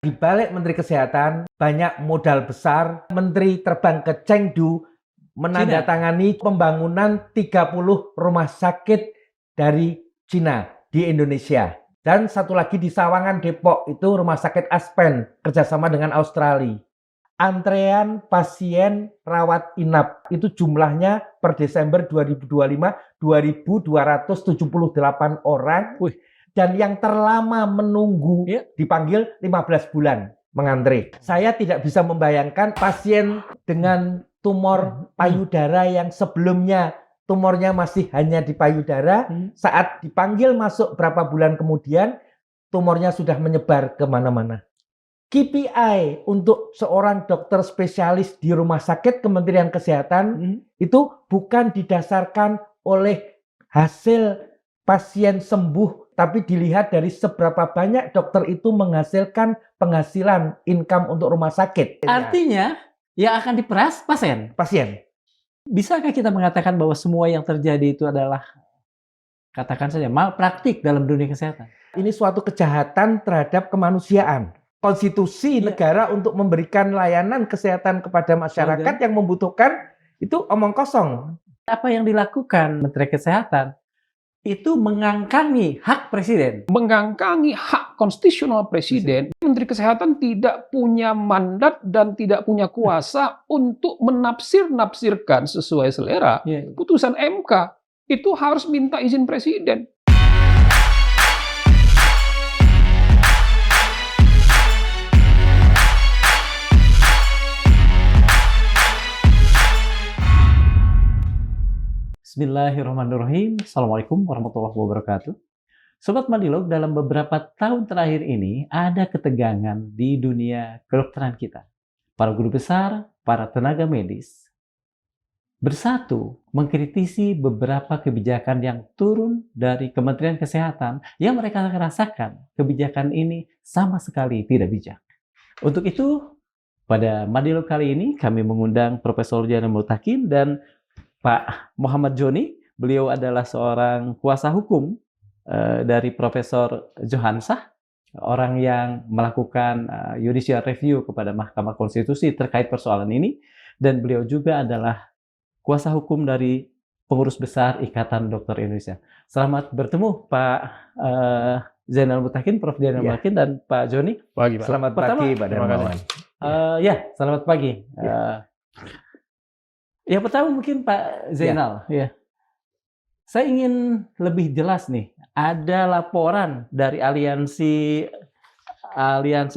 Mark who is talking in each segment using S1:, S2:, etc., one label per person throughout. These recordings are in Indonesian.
S1: Di balik Menteri Kesehatan, banyak modal besar. Menteri terbang ke Chengdu menandatangani pembangunan 30 rumah sakit dari Cina di Indonesia. Dan satu lagi di Sawangan, Depok, itu rumah sakit Aspen, kerjasama dengan Australia. Antrean pasien rawat inap itu jumlahnya per Desember 2025 2.278 orang. Dan yang terlama menunggu dipanggil 15 bulan mengantre. Saya tidak bisa membayangkan pasien dengan tumor payudara yang sebelumnya tumornya masih hanya di payudara, saat dipanggil masuk berapa bulan kemudian tumornya sudah menyebar kemana-mana. KPI untuk seorang dokter spesialis di rumah sakit Kementerian Kesehatan itu bukan didasarkan oleh hasil pasien sembuh, tapi dilihat dari seberapa banyak dokter itu menghasilkan penghasilan income untuk rumah sakit.
S2: Artinya yang akan diperas pasien. Bisakah kita mengatakan bahwa semua yang terjadi itu adalah, katakan saja, malpraktik dalam dunia kesehatan?
S1: Ini suatu kejahatan terhadap kemanusiaan. Konstitusi negara untuk memberikan layanan kesehatan kepada masyarakat yang membutuhkan itu omong kosong.
S2: Apa yang dilakukan Menteri Kesehatan itu mengangkangi hak presiden.
S3: Mengangkangi hak konstitusional presiden. Menteri Kesehatan tidak punya mandat dan tidak punya kuasa untuk menafsir-nafsirkan sesuai selera. Putusan MK itu harus minta izin presiden.
S2: Bismillahirrahmanirrahim. Assalamualaikum warahmatullahi wabarakatuh. Sobat Mandilog, dalam beberapa tahun terakhir ini ada ketegangan di dunia kedokteran kita. Para guru besar, para tenaga medis bersatu mengkritisi beberapa kebijakan yang turun dari Kementerian Kesehatan yang mereka rasakan kebijakan ini sama sekali tidak bijak. Untuk itu, pada Mandilog kali ini kami mengundang Profesor Zainal Mutakin dan Pak Muhammad Joni. Beliau adalah seorang kuasa hukum dari Profesor Johansah, orang yang melakukan judicial review kepada Mahkamah Konstitusi terkait persoalan ini, dan beliau juga adalah kuasa hukum dari pengurus besar Ikatan Dokter Indonesia. Selamat bertemu Pak Zainal Mutakin, Prof. Zainal Mutakin, dan Pak Joni.
S3: Pagi, Pak.
S1: Selamat pagi, Pak Darmawan.
S2: Selamat pagi. Yang pertama mungkin Pak Zainal. Saya ingin lebih jelas nih, ada laporan dari Aliansi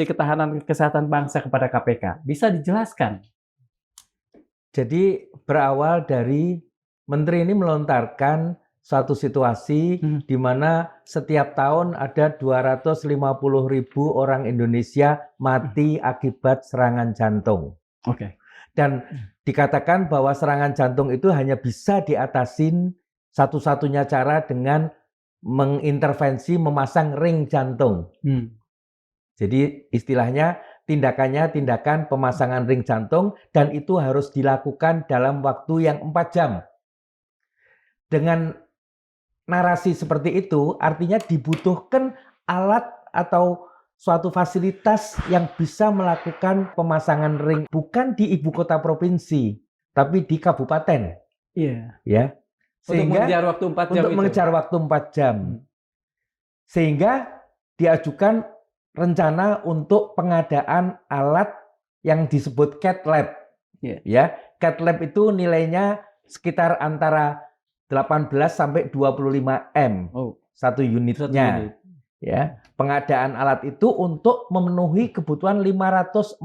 S2: Ketahanan Kesehatan Bangsa kepada KPK. Bisa dijelaskan?
S1: Jadi berawal dari Menteri ini melontarkan suatu situasi di mana setiap tahun ada 250.000 orang Indonesia mati akibat serangan jantung. Dan dikatakan bahwa serangan jantung itu hanya bisa diatasin satu-satunya cara dengan mengintervensi memasang ring jantung. Jadi istilahnya tindakan pemasangan ring jantung, dan itu harus dilakukan dalam waktu yang 4 jam. Dengan narasi seperti itu artinya dibutuhkan alat atau suatu fasilitas yang bisa melakukan pemasangan ring bukan di ibu kota provinsi, tapi di kabupaten. Sehingga untuk mengejar waktu 4 jam. Sehingga diajukan rencana untuk pengadaan alat yang disebut cath lab. Cath lab itu nilainya sekitar antara 18 sampai 25 M satu unitnya. Pengadaan alat itu untuk memenuhi kebutuhan 514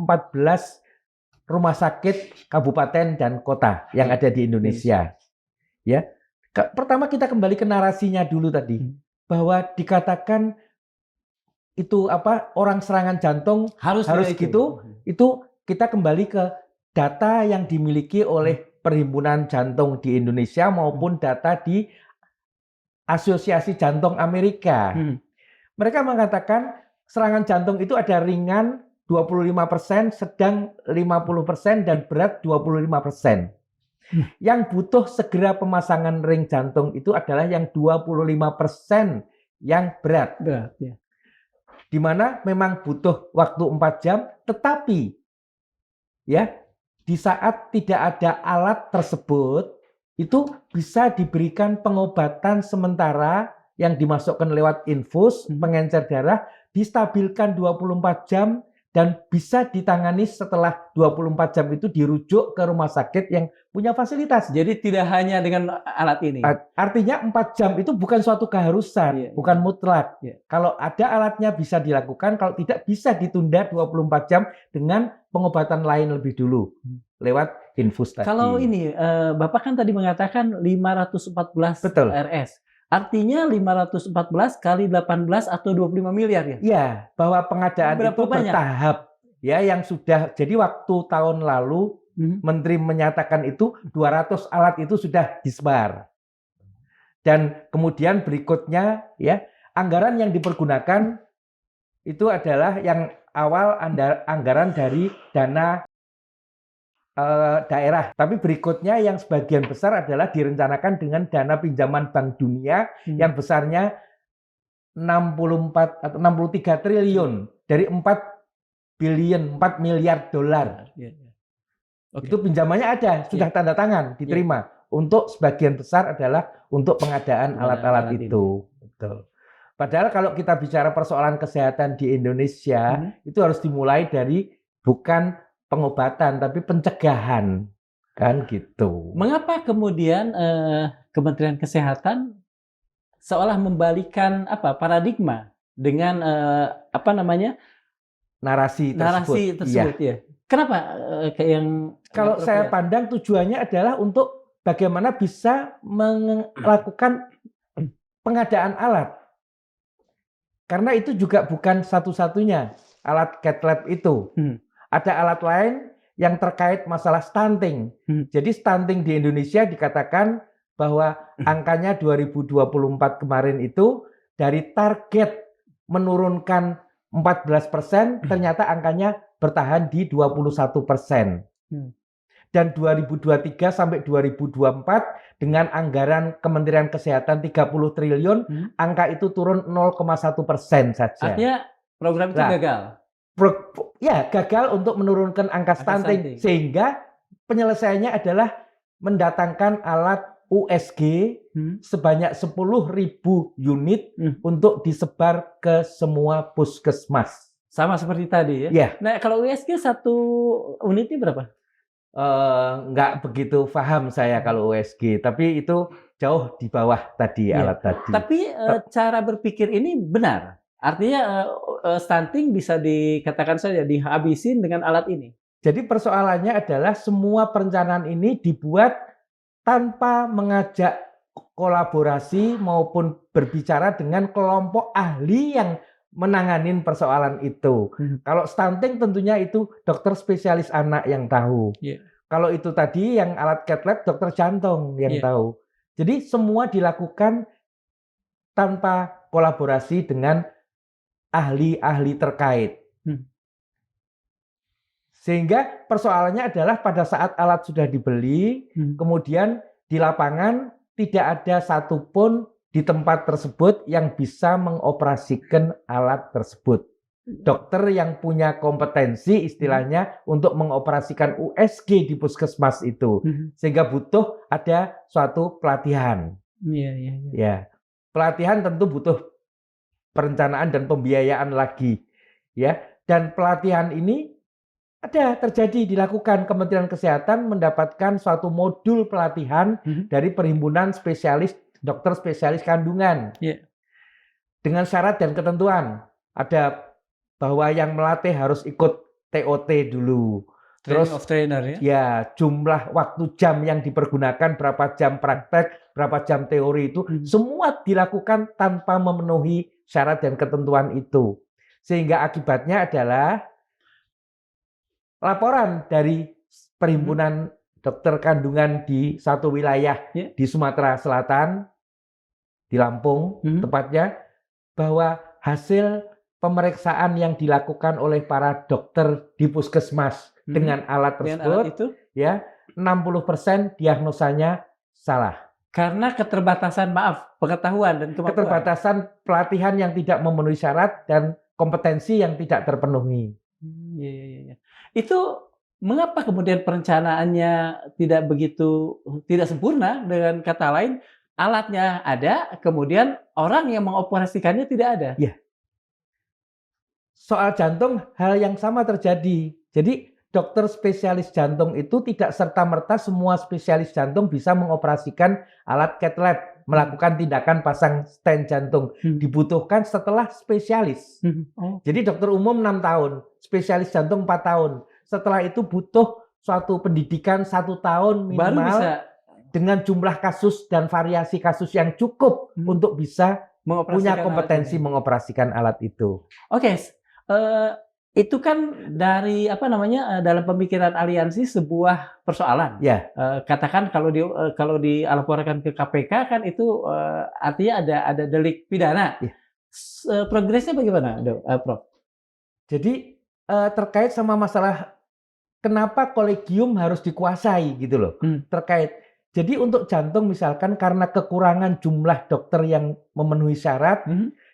S1: rumah sakit kabupaten dan kota yang ada di Indonesia. Pertama kita kembali ke narasinya dulu tadi, bahwa dikatakan itu orang serangan jantung harus gitu. Itu kita kembali ke data yang dimiliki oleh Perhimpunan Jantung di Indonesia maupun data di Asosiasi Jantung Amerika. Mereka mengatakan serangan jantung itu ada ringan 25%, sedang 50%, dan berat 25%. Yang butuh segera pemasangan ring jantung itu adalah yang 25% yang berat. di mana memang butuh waktu 4 jam, tetapi ya di saat tidak ada alat tersebut, itu bisa diberikan pengobatan sementara yang dimasukkan lewat infus, pengencer darah, distabilkan 24 jam, dan bisa ditangani setelah 24 jam itu dirujuk ke rumah sakit yang punya fasilitas.
S2: Jadi tidak hanya dengan alat ini.
S1: Artinya 4 jam itu bukan suatu keharusan, bukan mutlak. Kalau ada alatnya bisa dilakukan, kalau tidak bisa ditunda 24 jam dengan pengobatan lain lebih dulu lewat infus tadi.
S2: Kalau ini, Bapak kan tadi mengatakan 514
S1: Betul.
S2: RS. Artinya 514 kali 18 atau 25 miliar ya?
S1: Iya, bahwa pengadaan
S2: Berapa
S1: itu
S2: banyak?
S1: bertahap. Ya, yang sudah, jadi waktu tahun lalu Menteri menyatakan itu 200 alat itu sudah disebar. Dan kemudian berikutnya ya, anggaran yang dipergunakan itu adalah yang awal anggaran dari dana daerah. Tapi berikutnya yang sebagian besar adalah direncanakan dengan dana pinjaman Bank Dunia yang besarnya 64 atau 63 triliun dari 4 miliar dolar. Itu pinjamannya ada, sudah tanda tangan, diterima. Untuk sebagian besar adalah untuk pengadaan alat-alat itu. Betul. Padahal kalau kita bicara persoalan kesehatan di Indonesia, itu harus dimulai dari bukan pengobatan, tapi pencegahan, kan gitu.
S2: Mengapa kemudian Kementerian Kesehatan seolah membalikan paradigma dengan
S1: narasi
S2: tersebut ya? Kenapa
S1: kalau saya pandang tujuannya adalah untuk bagaimana bisa melakukan pengadaan alat, karena itu juga bukan satu-satunya alat cath lab itu. Ada alat lain yang terkait masalah stunting. Jadi stunting di Indonesia dikatakan bahwa angkanya 2024 kemarin itu dari target menurunkan 14%, ternyata angkanya bertahan di 21%. Dan 2023 sampai 2024 dengan anggaran Kementerian Kesehatan 30 triliun, angka itu turun 0,1% saja.
S2: Artinya program itu gagal.
S1: Gagal untuk menurunkan angka stunting, sehingga penyelesaiannya adalah mendatangkan alat USG sebanyak 10.000 unit untuk disebar ke semua puskesmas.
S2: Sama seperti tadi ya?
S1: Ya.
S2: Nah, kalau USG satu unitnya berapa?
S1: Nggak begitu paham saya kalau USG, tapi itu jauh di bawah tadi alat tadi.
S2: Tapi cara berpikir ini benar. Artinya stunting bisa dikatakan saja dihabisin dengan alat ini.
S1: Jadi persoalannya adalah semua perencanaan ini dibuat tanpa mengajak kolaborasi maupun berbicara dengan kelompok ahli yang menanganin persoalan itu. Kalau stunting tentunya itu dokter spesialis anak yang tahu. Kalau itu tadi yang alat cath lab dokter jantung yang tahu. Jadi semua dilakukan tanpa kolaborasi dengan ahli-ahli terkait. Sehingga persoalannya adalah pada saat alat sudah dibeli, kemudian di lapangan tidak ada satupun di tempat tersebut yang bisa mengoperasikan alat tersebut. Dokter yang punya kompetensi istilahnya untuk mengoperasikan USG di puskesmas itu. Sehingga butuh ada suatu pelatihan. Ya. Pelatihan tentu butuh perencanaan dan pembiayaan lagi. Ya. Dan pelatihan ini terjadi dilakukan. Kementerian Kesehatan mendapatkan suatu modul pelatihan dari Perhimpunan Dokter Spesialis Kandungan. Dengan syarat dan ketentuan. Ada bahwa yang melatih harus ikut TOT dulu.
S2: Training of trainer ya?
S1: Ya, jumlah waktu jam yang dipergunakan, berapa jam praktek, berapa jam teori itu, semua dilakukan tanpa memenuhi syarat dan ketentuan itu. Sehingga akibatnya adalah laporan dari Perhimpunan Dokter Kandungan di satu wilayah di Sumatera Selatan, di Lampung tepatnya, bahwa hasil pemeriksaan yang dilakukan oleh para dokter di puskesmas dengan alat tersebut, 60% diagnosanya salah.
S2: Karena keterbatasan pengetahuan dan kemampuan.
S1: Keterbatasan pelatihan yang tidak memenuhi syarat dan kompetensi yang tidak terpenuhi.
S2: Iya. Itu mengapa kemudian perencanaannya tidak sempurna? Dengan kata lain, alatnya ada, kemudian orang yang mengoperasikannya tidak ada.
S1: Ya. Soal jantung, hal yang sama terjadi. Jadi, dokter spesialis jantung itu tidak serta-merta semua spesialis jantung bisa mengoperasikan alat cath lab, melakukan tindakan pasang stent jantung. Dibutuhkan setelah spesialis. Jadi dokter umum 6 tahun, spesialis jantung 4 tahun. Setelah itu butuh suatu pendidikan 1 tahun minimal, baru bisa, dengan jumlah kasus dan variasi kasus yang cukup untuk bisa punya kompetensi mengoperasikan alat itu.
S2: Oke. Itu kan dari dalam pemikiran aliansi sebuah persoalan.
S1: Ya.
S2: Katakan kalau dilaporkan ke KPK kan itu artinya ada delik pidana.
S1: Ya.
S2: Progresnya bagaimana, Prof?
S1: Jadi terkait sama masalah kenapa kolegium harus dikuasai gitu loh. Terkait. Jadi untuk jantung misalkan karena kekurangan jumlah dokter yang memenuhi syarat,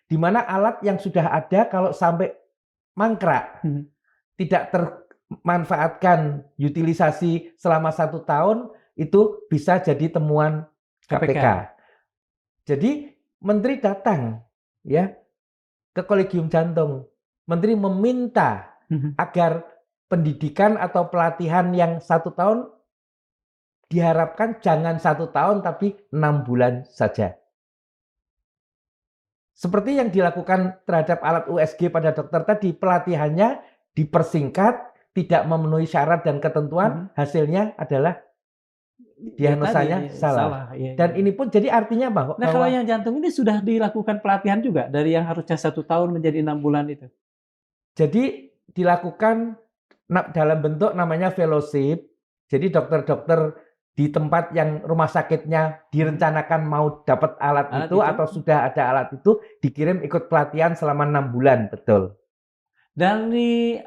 S1: di mana alat yang sudah ada kalau sampai mangkrak, tidak termanfaatkan utilisasi selama 1 tahun, itu bisa jadi temuan KPK. Jadi menteri datang ya ke kolegium jantung, menteri meminta agar pendidikan atau pelatihan yang 1 tahun diharapkan jangan 1 tahun tapi 6 bulan saja. Seperti yang dilakukan terhadap alat USG pada dokter tadi, pelatihannya dipersingkat, tidak memenuhi syarat dan ketentuan, hasilnya adalah diagnosanya salah. Dan ini pun jadi artinya bahwa
S2: kalau yang jantung ini sudah dilakukan pelatihan juga dari yang harusnya 1 tahun menjadi 6 bulan itu.
S1: Jadi dilakukan dalam bentuk namanya fellowship. Jadi dokter-dokter di tempat yang rumah sakitnya direncanakan mau dapat alat itu atau sudah ada alat itu dikirim ikut pelatihan selama 6 bulan, betul.
S2: Dari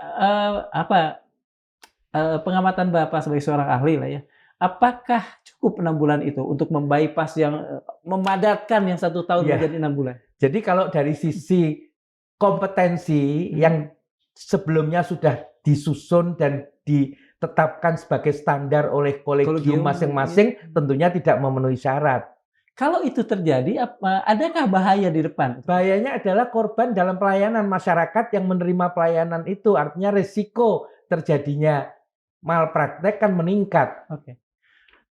S2: pengamatan Bapak sebagai seorang ahli lah ya, apakah cukup 6 bulan itu untuk membypass yang memadatkan yang 1 tahun menjadi 6 bulan?
S1: Jadi kalau dari sisi kompetensi yang sebelumnya sudah disusun dan ditetapkan sebagai standar oleh kolegium masing-masing, tentunya tidak memenuhi syarat.
S2: Kalau itu terjadi, adakah bahaya di depan?
S1: Bahayanya adalah korban dalam pelayanan masyarakat yang menerima pelayanan itu. Artinya risiko terjadinya malpraktek kan meningkat.
S2: Oke.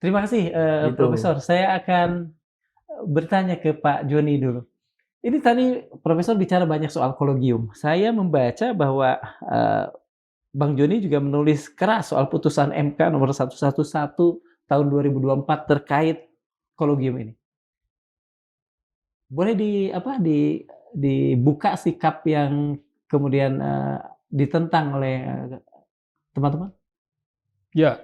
S2: Terima kasih, Profesor. Saya akan bertanya ke Pak Joni dulu. Ini tadi Profesor bicara banyak soal kolegium. Saya membaca bahwa Bang Joni juga menulis keras soal putusan MK nomor 111 tahun 2024 terkait kolegium ini. Boleh dibuka sikap yang kemudian ditentang oleh teman-teman?
S3: Ya,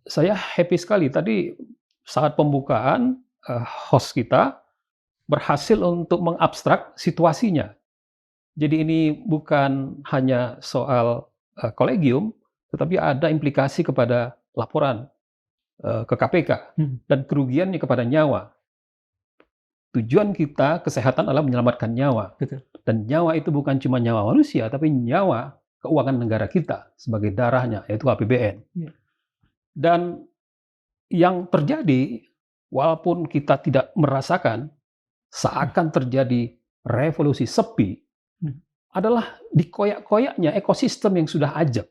S3: saya happy sekali tadi saat pembukaan host kita berhasil untuk mengabstrak situasinya. Jadi ini bukan hanya soal kolegium, tetapi ada implikasi kepada laporan ke KPK dan kerugiannya kepada nyawa. Tujuan kita kesehatan adalah menyelamatkan nyawa.
S2: Betul.
S3: Dan nyawa itu bukan cuma nyawa manusia, tapi nyawa keuangan negara kita sebagai darahnya, yaitu APBN. Dan yang terjadi, walaupun kita tidak merasakan, seakan terjadi revolusi sepi, adalah dikoyak-koyaknya ekosistem yang sudah ajak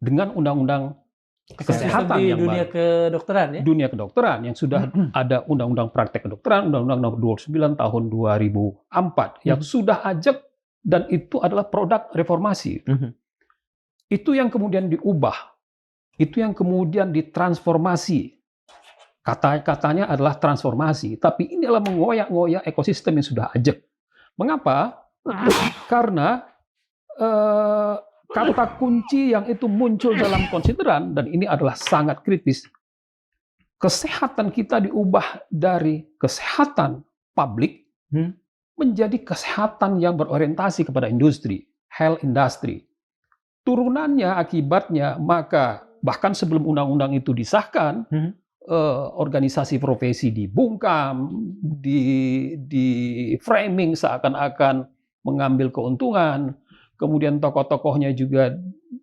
S3: dengan undang-undang kesehatan
S2: di
S3: yang
S2: dunia
S3: baru.
S2: Kedokteran ya?
S3: Dunia kedokteran yang sudah ada undang-undang praktek kedokteran, undang-undang nomor 29 tahun 2004 yang sudah ajak dan itu adalah produk reformasi. Itu yang kemudian diubah, itu yang kemudian ditransformasi. Katanya adalah transformasi, tapi ini adalah mengoyak-ngoyak ekosistem yang sudah ajak. Mengapa? Karena kata kunci yang itu muncul dalam konsideran, dan ini adalah sangat kritis, kesehatan kita diubah dari kesehatan publik menjadi kesehatan yang berorientasi kepada industri, health industry. Turunannya, akibatnya, maka bahkan sebelum undang-undang itu disahkan, organisasi profesi dibungkam, di framing seakan-akan mengambil keuntungan, kemudian tokoh-tokohnya juga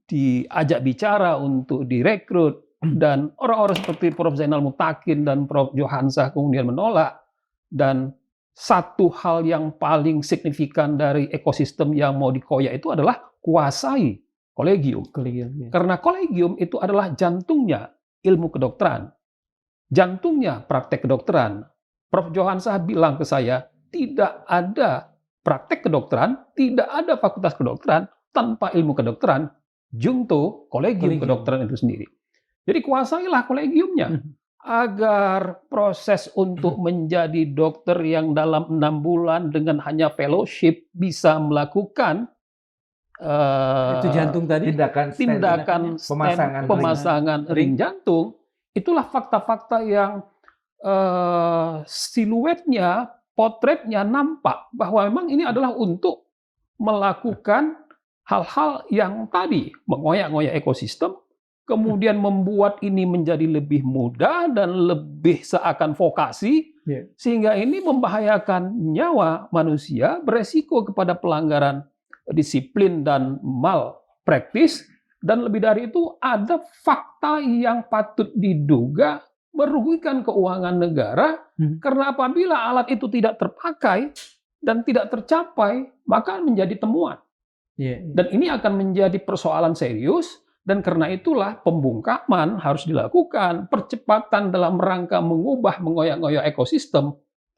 S3: diajak bicara untuk direkrut, dan orang-orang seperti Prof. Zainal Mutakin dan Prof. Johansa kemudian menolak. Dan satu hal yang paling signifikan dari ekosistem yang mau dikoyak itu adalah kuasai kolegium. Karena kolegium itu adalah jantungnya ilmu kedokteran, jantungnya praktek kedokteran. Prof. Johansa bilang ke saya, tidak ada praktek kedokteran, tidak ada fakultas kedokteran tanpa ilmu kedokteran, junto kolegium kedokteran itu sendiri. Jadi kuasailah kolegiumnya agar proses untuk menjadi dokter yang dalam 6 bulan dengan hanya fellowship bisa melakukan
S2: itu jantung tadi,
S3: tindakan pemasangan ring jantung. Itulah fakta-fakta yang siluetnya, potretnya nampak bahwa memang ini adalah untuk melakukan hal-hal yang tadi mengoyak-ngoyak ekosistem, kemudian membuat ini menjadi lebih mudah dan lebih seakan vokasi, sehingga ini membahayakan nyawa manusia, beresiko kepada pelanggaran disiplin dan malpraktis, dan lebih dari itu ada fakta yang patut diduga merugikan keuangan negara, karena apabila alat itu tidak terpakai dan tidak tercapai, maka menjadi temuan. Dan ini akan menjadi persoalan serius, dan karena itulah pembungkaman harus dilakukan, percepatan dalam rangka mengubah, mengoyak-ngoyak ekosistem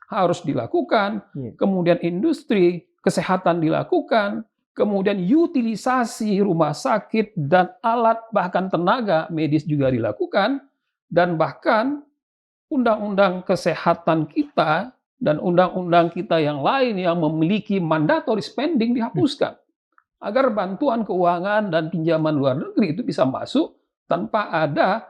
S3: harus dilakukan, kemudian industri kesehatan dilakukan, kemudian utilisasi rumah sakit dan alat bahkan tenaga medis juga dilakukan, dan bahkan undang-undang kesehatan kita dan undang-undang kita yang lain yang memiliki mandatory spending dihapuskan, agar bantuan keuangan dan pinjaman luar negeri itu bisa masuk tanpa ada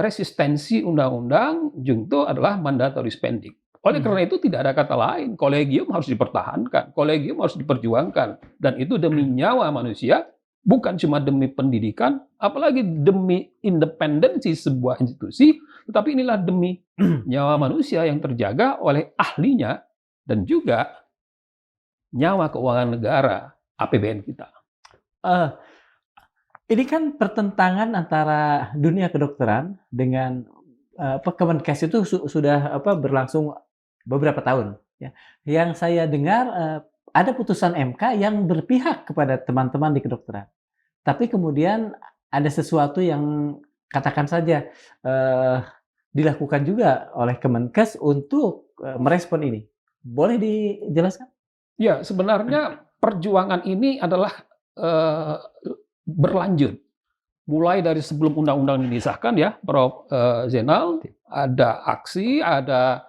S3: resistensi undang-undang, junto adalah mandatory spending. Oleh karena itu tidak ada kata lain, kolegium harus dipertahankan, kolegium harus diperjuangkan, dan itu demi nyawa manusia, bukan cuma demi pendidikan, apalagi demi independensi sebuah institusi, tetapi inilah demi nyawa manusia yang terjaga oleh ahlinya, dan juga nyawa keuangan negara, APBN kita.
S2: Ini kan pertentangan antara dunia kedokteran dengan Kemenkes itu sudah berlangsung beberapa tahun. Ya. Yang saya dengar ada putusan MK yang berpihak kepada teman-teman di kedokteran. Tapi kemudian ada sesuatu yang katakan saja dilakukan juga oleh Kemenkes untuk merespon ini. Boleh dijelaskan?
S3: Ya, sebenarnya perjuangan ini adalah berlanjut. Mulai dari sebelum undang-undang ini disahkan, ya, Prof. Zainal, ada aksi, ada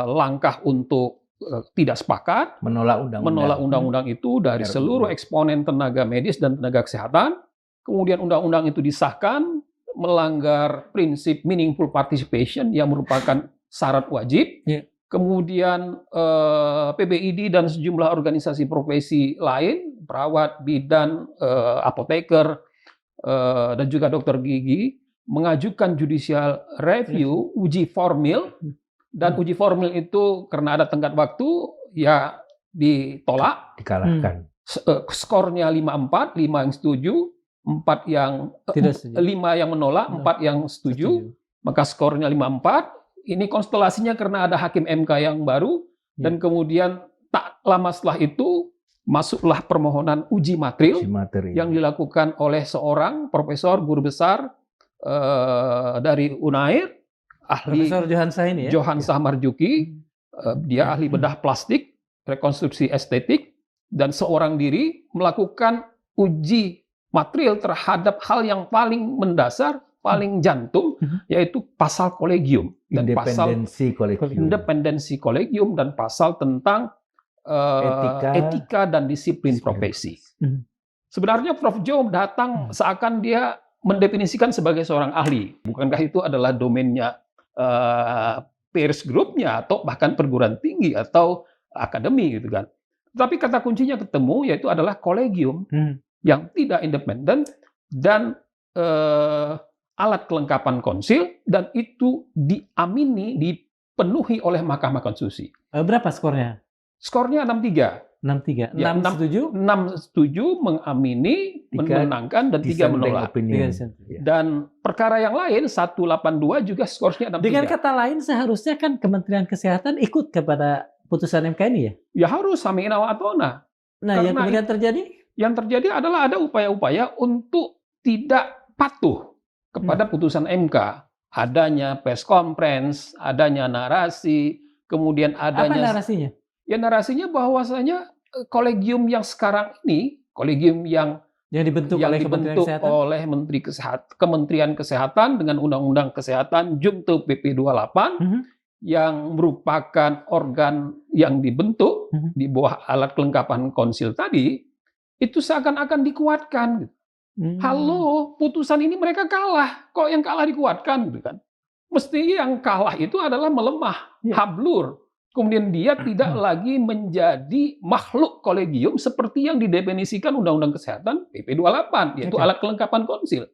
S3: langkah untuk tidak sepakat, menolak undang-undang itu dari seluruh eksponen tenaga medis dan tenaga kesehatan. Kemudian undang-undang itu disahkan, melanggar prinsip meaningful participation yang merupakan syarat wajib. Kemudian PBID dan sejumlah organisasi profesi lain, perawat, bidan, apoteker, dan juga dokter gigi, mengajukan judicial review, uji formil, dan uji formil itu karena ada tenggat waktu, ya ditolak.
S1: Dikalahkan.
S3: Skornya 5-4, 5 yang setuju, 4 yang 5 yang menolak, 4 yang setuju. Maka skornya 5-4. Ini konstelasinya karena ada hakim MK yang baru, dan kemudian tak lama setelah itu masuklah permohonan uji materil yang dilakukan oleh seorang profesor guru besar dari Unair, ahli
S2: Profesor Johansa ini, ya?
S3: Johansa Marzuki. Dia ahli bedah plastik, rekonstruksi estetik, dan seorang diri melakukan uji materil terhadap hal yang paling mendasar, paling jantung, yaitu pasal kolegium dan independensi kolegium dan pasal tentang etika dan disiplin profesi. Sebenarnya Prof. Jo datang seakan dia mendefinisikan sebagai seorang ahli. Bukankah itu adalah domainnya peers group-nya atau bahkan perguruan tinggi atau akademi gitu kan. Tapi kata kuncinya ketemu, yaitu adalah kolegium yang tidak independen dan alat kelengkapan konsil, dan itu diamini, dipenuhi oleh Mahkamah Konstitusi.
S2: Berapa skornya?
S3: Skornya 6-3.
S2: 6-3.
S3: Ya,
S2: 6 setuju,
S3: 6 setuju, mengamini,
S1: 3
S3: menangkan, dan 3 menolak.
S1: opinion.
S3: Dan perkara yang lain 182 juga skornya 63.
S2: Dengan kata lain, seharusnya kan Kementerian Kesehatan ikut kepada putusan MK ini ya?
S3: Ya harus sami'na wa ata'na.
S2: Nah, yang
S3: Karena
S2: kemudian terjadi?
S3: Yang terjadi adalah ada upaya-upaya untuk tidak patuh kepada putusan MK. Adanya press conference, adanya narasi, kemudian
S2: Apa
S3: adanya...
S2: narasinya?
S3: Ya narasinya bahwasanya kolegium yang sekarang ini, kolegium yang
S2: dibentuk oleh Kementerian Kesehatan?
S3: oleh Kementerian Kesehatan dengan Undang-Undang Kesehatan Junto PP 28, yang merupakan organ yang dibentuk di bawah alat kelengkapan konsil tadi, itu seakan-akan dikuatkan. Halo, putusan ini mereka kalah. Kok yang kalah dikuatkan? Gitu kan? Mesti yang kalah itu adalah melemah, hablur. Kemudian dia tidak lagi menjadi makhluk kolegium seperti yang didefinisikan Undang-Undang Kesehatan PP 28, yaitu alat kelengkapan konsil.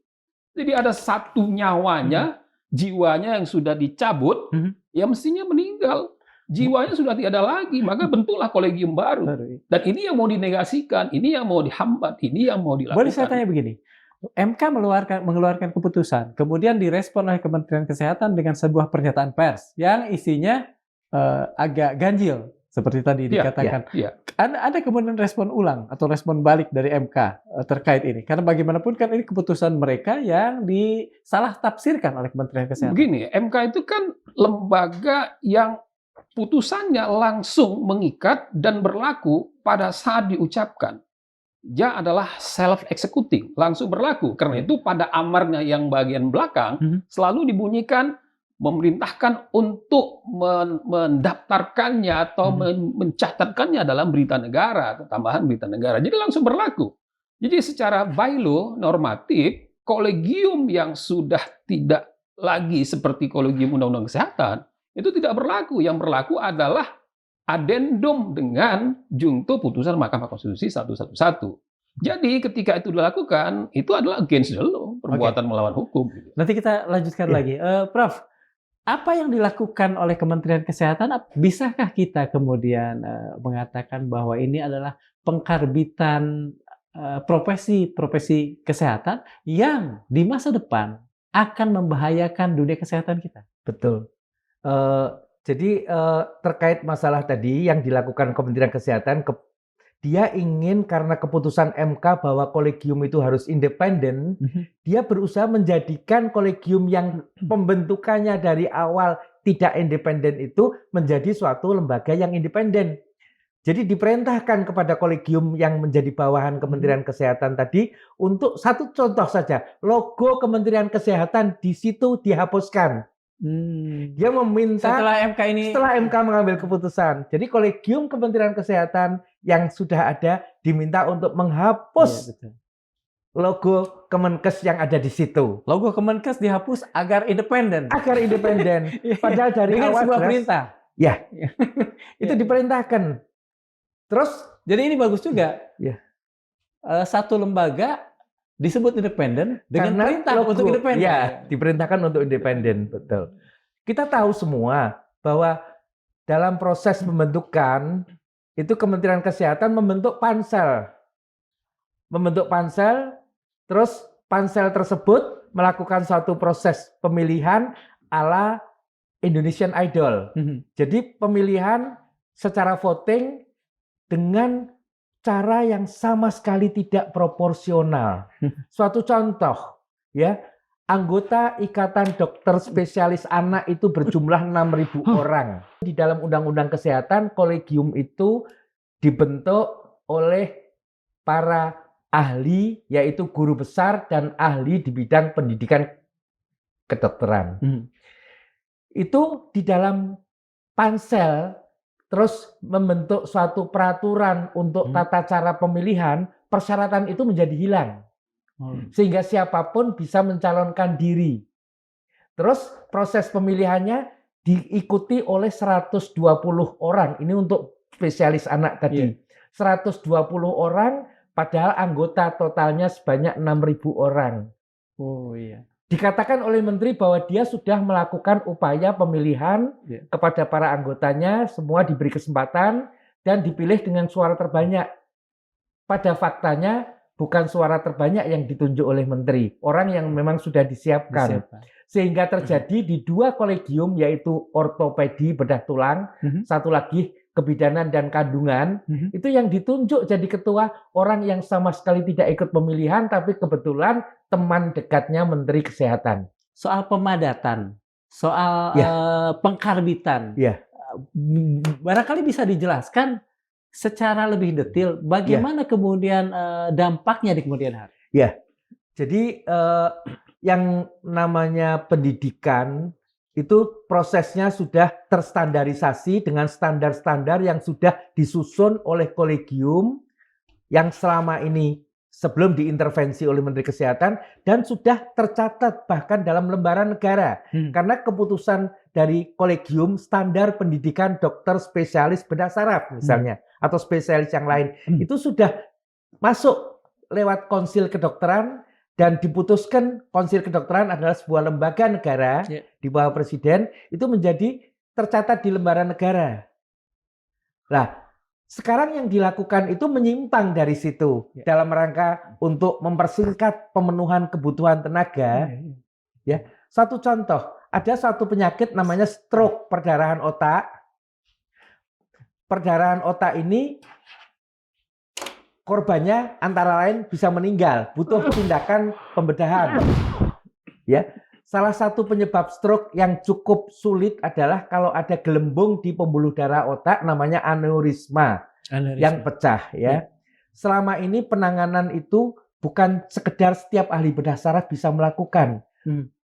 S3: Jadi ada satu nyawanya, jiwanya yang sudah dicabut, ya mestinya meninggal. Jiwanya sudah tidak ada lagi, maka bentuklah kolegium baru. Dan ini yang mau dinegasikan, ini yang mau dihambat, ini yang mau dilakukan.
S2: Boleh saya tanya begini, MK mengeluarkan keputusan, kemudian direspon oleh Kementerian Kesehatan dengan sebuah pernyataan pers yang isinya agak ganjil, seperti tadi dikatakan. Ada kemudian respon ulang atau respon balik dari MK terkait ini, karena bagaimanapun kan ini keputusan mereka yang disalah tafsirkan oleh Kementerian Kesehatan.
S3: Begini, MK itu kan lembaga yang putusannya langsung mengikat dan berlaku pada saat diucapkan. Dia adalah self-executing, langsung berlaku. Karena itu pada amarnya yang bagian belakang selalu dibunyikan memerintahkan untuk mendaftarkannya atau mencatatkannya dalam berita negara, tambahan berita negara. Jadi langsung berlaku. Jadi secara bylaw normatif, kolegium yang sudah tidak lagi seperti kolegium Undang-Undang Kesehatan, itu tidak berlaku. Yang berlaku adalah adendum dengan junto putusan Mahkamah Konstitusi 111. Jadi ketika itu dilakukan, itu adalah against the law, perbuatan melawan hukum.
S2: Nanti kita lanjutkan lagi. Prof, apa yang dilakukan oleh Kementerian Kesehatan? Bisakah kita kemudian mengatakan bahwa ini adalah pengkarbitan profesi kesehatan yang di masa depan akan membahayakan dunia kesehatan kita?
S1: Betul. Jadi terkait masalah tadi yang dilakukan Kementerian Kesehatan, dia ingin karena keputusan MK bahwa kolegium itu harus independen, dia berusaha menjadikan kolegium yang pembentukannya dari awal tidak independen itu menjadi suatu lembaga yang independen. Jadi diperintahkan kepada kolegium yang menjadi bawahan Kementerian Kesehatan tadi untuk satu contoh saja, logo Kementerian Kesehatan di situ dihapuskan. Dia meminta setelah MK mengambil keputusan. Jadi kolegium Kementerian Kesehatan yang sudah ada diminta untuk menghapus logo Kemenkes yang ada di situ.
S2: Logo Kemenkes dihapus agar independen.
S1: Agar independen. Padahal dari
S2: dengan
S1: awal
S2: sebuah perintah.
S1: Ya, itu diperintahkan. Terus,
S2: jadi ini bagus juga. Satu lembaga disebut independen dengan perintah untuk independen.
S1: Ya, diperintahkan untuk independen, betul. Kita tahu semua bahwa dalam proses pembentukan itu Kementerian Kesehatan membentuk pansel. Terus pansel tersebut melakukan suatu proses pemilihan ala Indonesian Idol. Jadi pemilihan secara voting dengan cara yang sama sekali tidak proporsional. Suatu contoh, ya, anggota Ikatan Dokter Spesialis Anak itu berjumlah 6.000 orang. Di dalam Undang-Undang Kesehatan, kolegium itu dibentuk oleh para ahli, yaitu guru besar dan ahli di bidang pendidikan kedokteran. Itu di dalam pansel terus membentuk suatu peraturan untuk tata cara pemilihan, persyaratan itu menjadi hilang. Sehingga siapapun bisa mencalonkan diri. Terus proses pemilihannya diikuti oleh 120 orang. Ini untuk spesialis anak tadi. 120 orang, padahal anggota totalnya sebanyak 6.000 orang. Dikatakan oleh Menteri bahwa dia sudah melakukan upaya pemilihan kepada para anggotanya, semua diberi kesempatan, dan dipilih dengan suara terbanyak. Pada faktanya bukan suara terbanyak yang ditunjuk oleh menteri, orang yang memang sudah disiapkan. Sehingga terjadi di 2 kolegium, yaitu ortopedi bedah tulang, satu lagi kebidanan dan kandungan, itu yang ditunjuk jadi ketua orang yang sama sekali tidak ikut pemilihan, tapi kebetulan teman dekatnya Menteri Kesehatan.
S2: Soal pemadatan, soal pengkarbitan, barangkali bisa dijelaskan secara lebih detail bagaimana kemudian dampaknya di kemudian hari.
S1: Ya, jadi yang namanya pendidikan itu prosesnya sudah terstandarisasi dengan standar-standar yang sudah disusun oleh kolegium yang selama ini sebelum diintervensi oleh Menteri Kesehatan dan sudah tercatat bahkan dalam lembaran negara. Karena keputusan dari kolegium standar pendidikan dokter spesialis bedah saraf misalnya atau spesialis yang lain itu sudah masuk lewat konsil kedokteran dan diputuskan konsil kedokteran adalah sebuah lembaga negara di bawah presiden, itu menjadi tercatat di lembaran negara. Nah, sekarang yang dilakukan itu menyimpang dari situ dalam rangka untuk mempersingkat pemenuhan kebutuhan tenaga. Ya, satu contoh, ada satu penyakit namanya stroke, perdarahan otak. Perdarahan otak ini korbannya antara lain bisa meninggal, butuh tindakan pembedahan. Ya, salah satu penyebab stroke yang cukup sulit adalah kalau ada gelembung di pembuluh darah otak namanya aneurisma yang pecah. Ya, selama ini penanganan itu bukan sekedar setiap ahli bedah saraf bisa melakukan.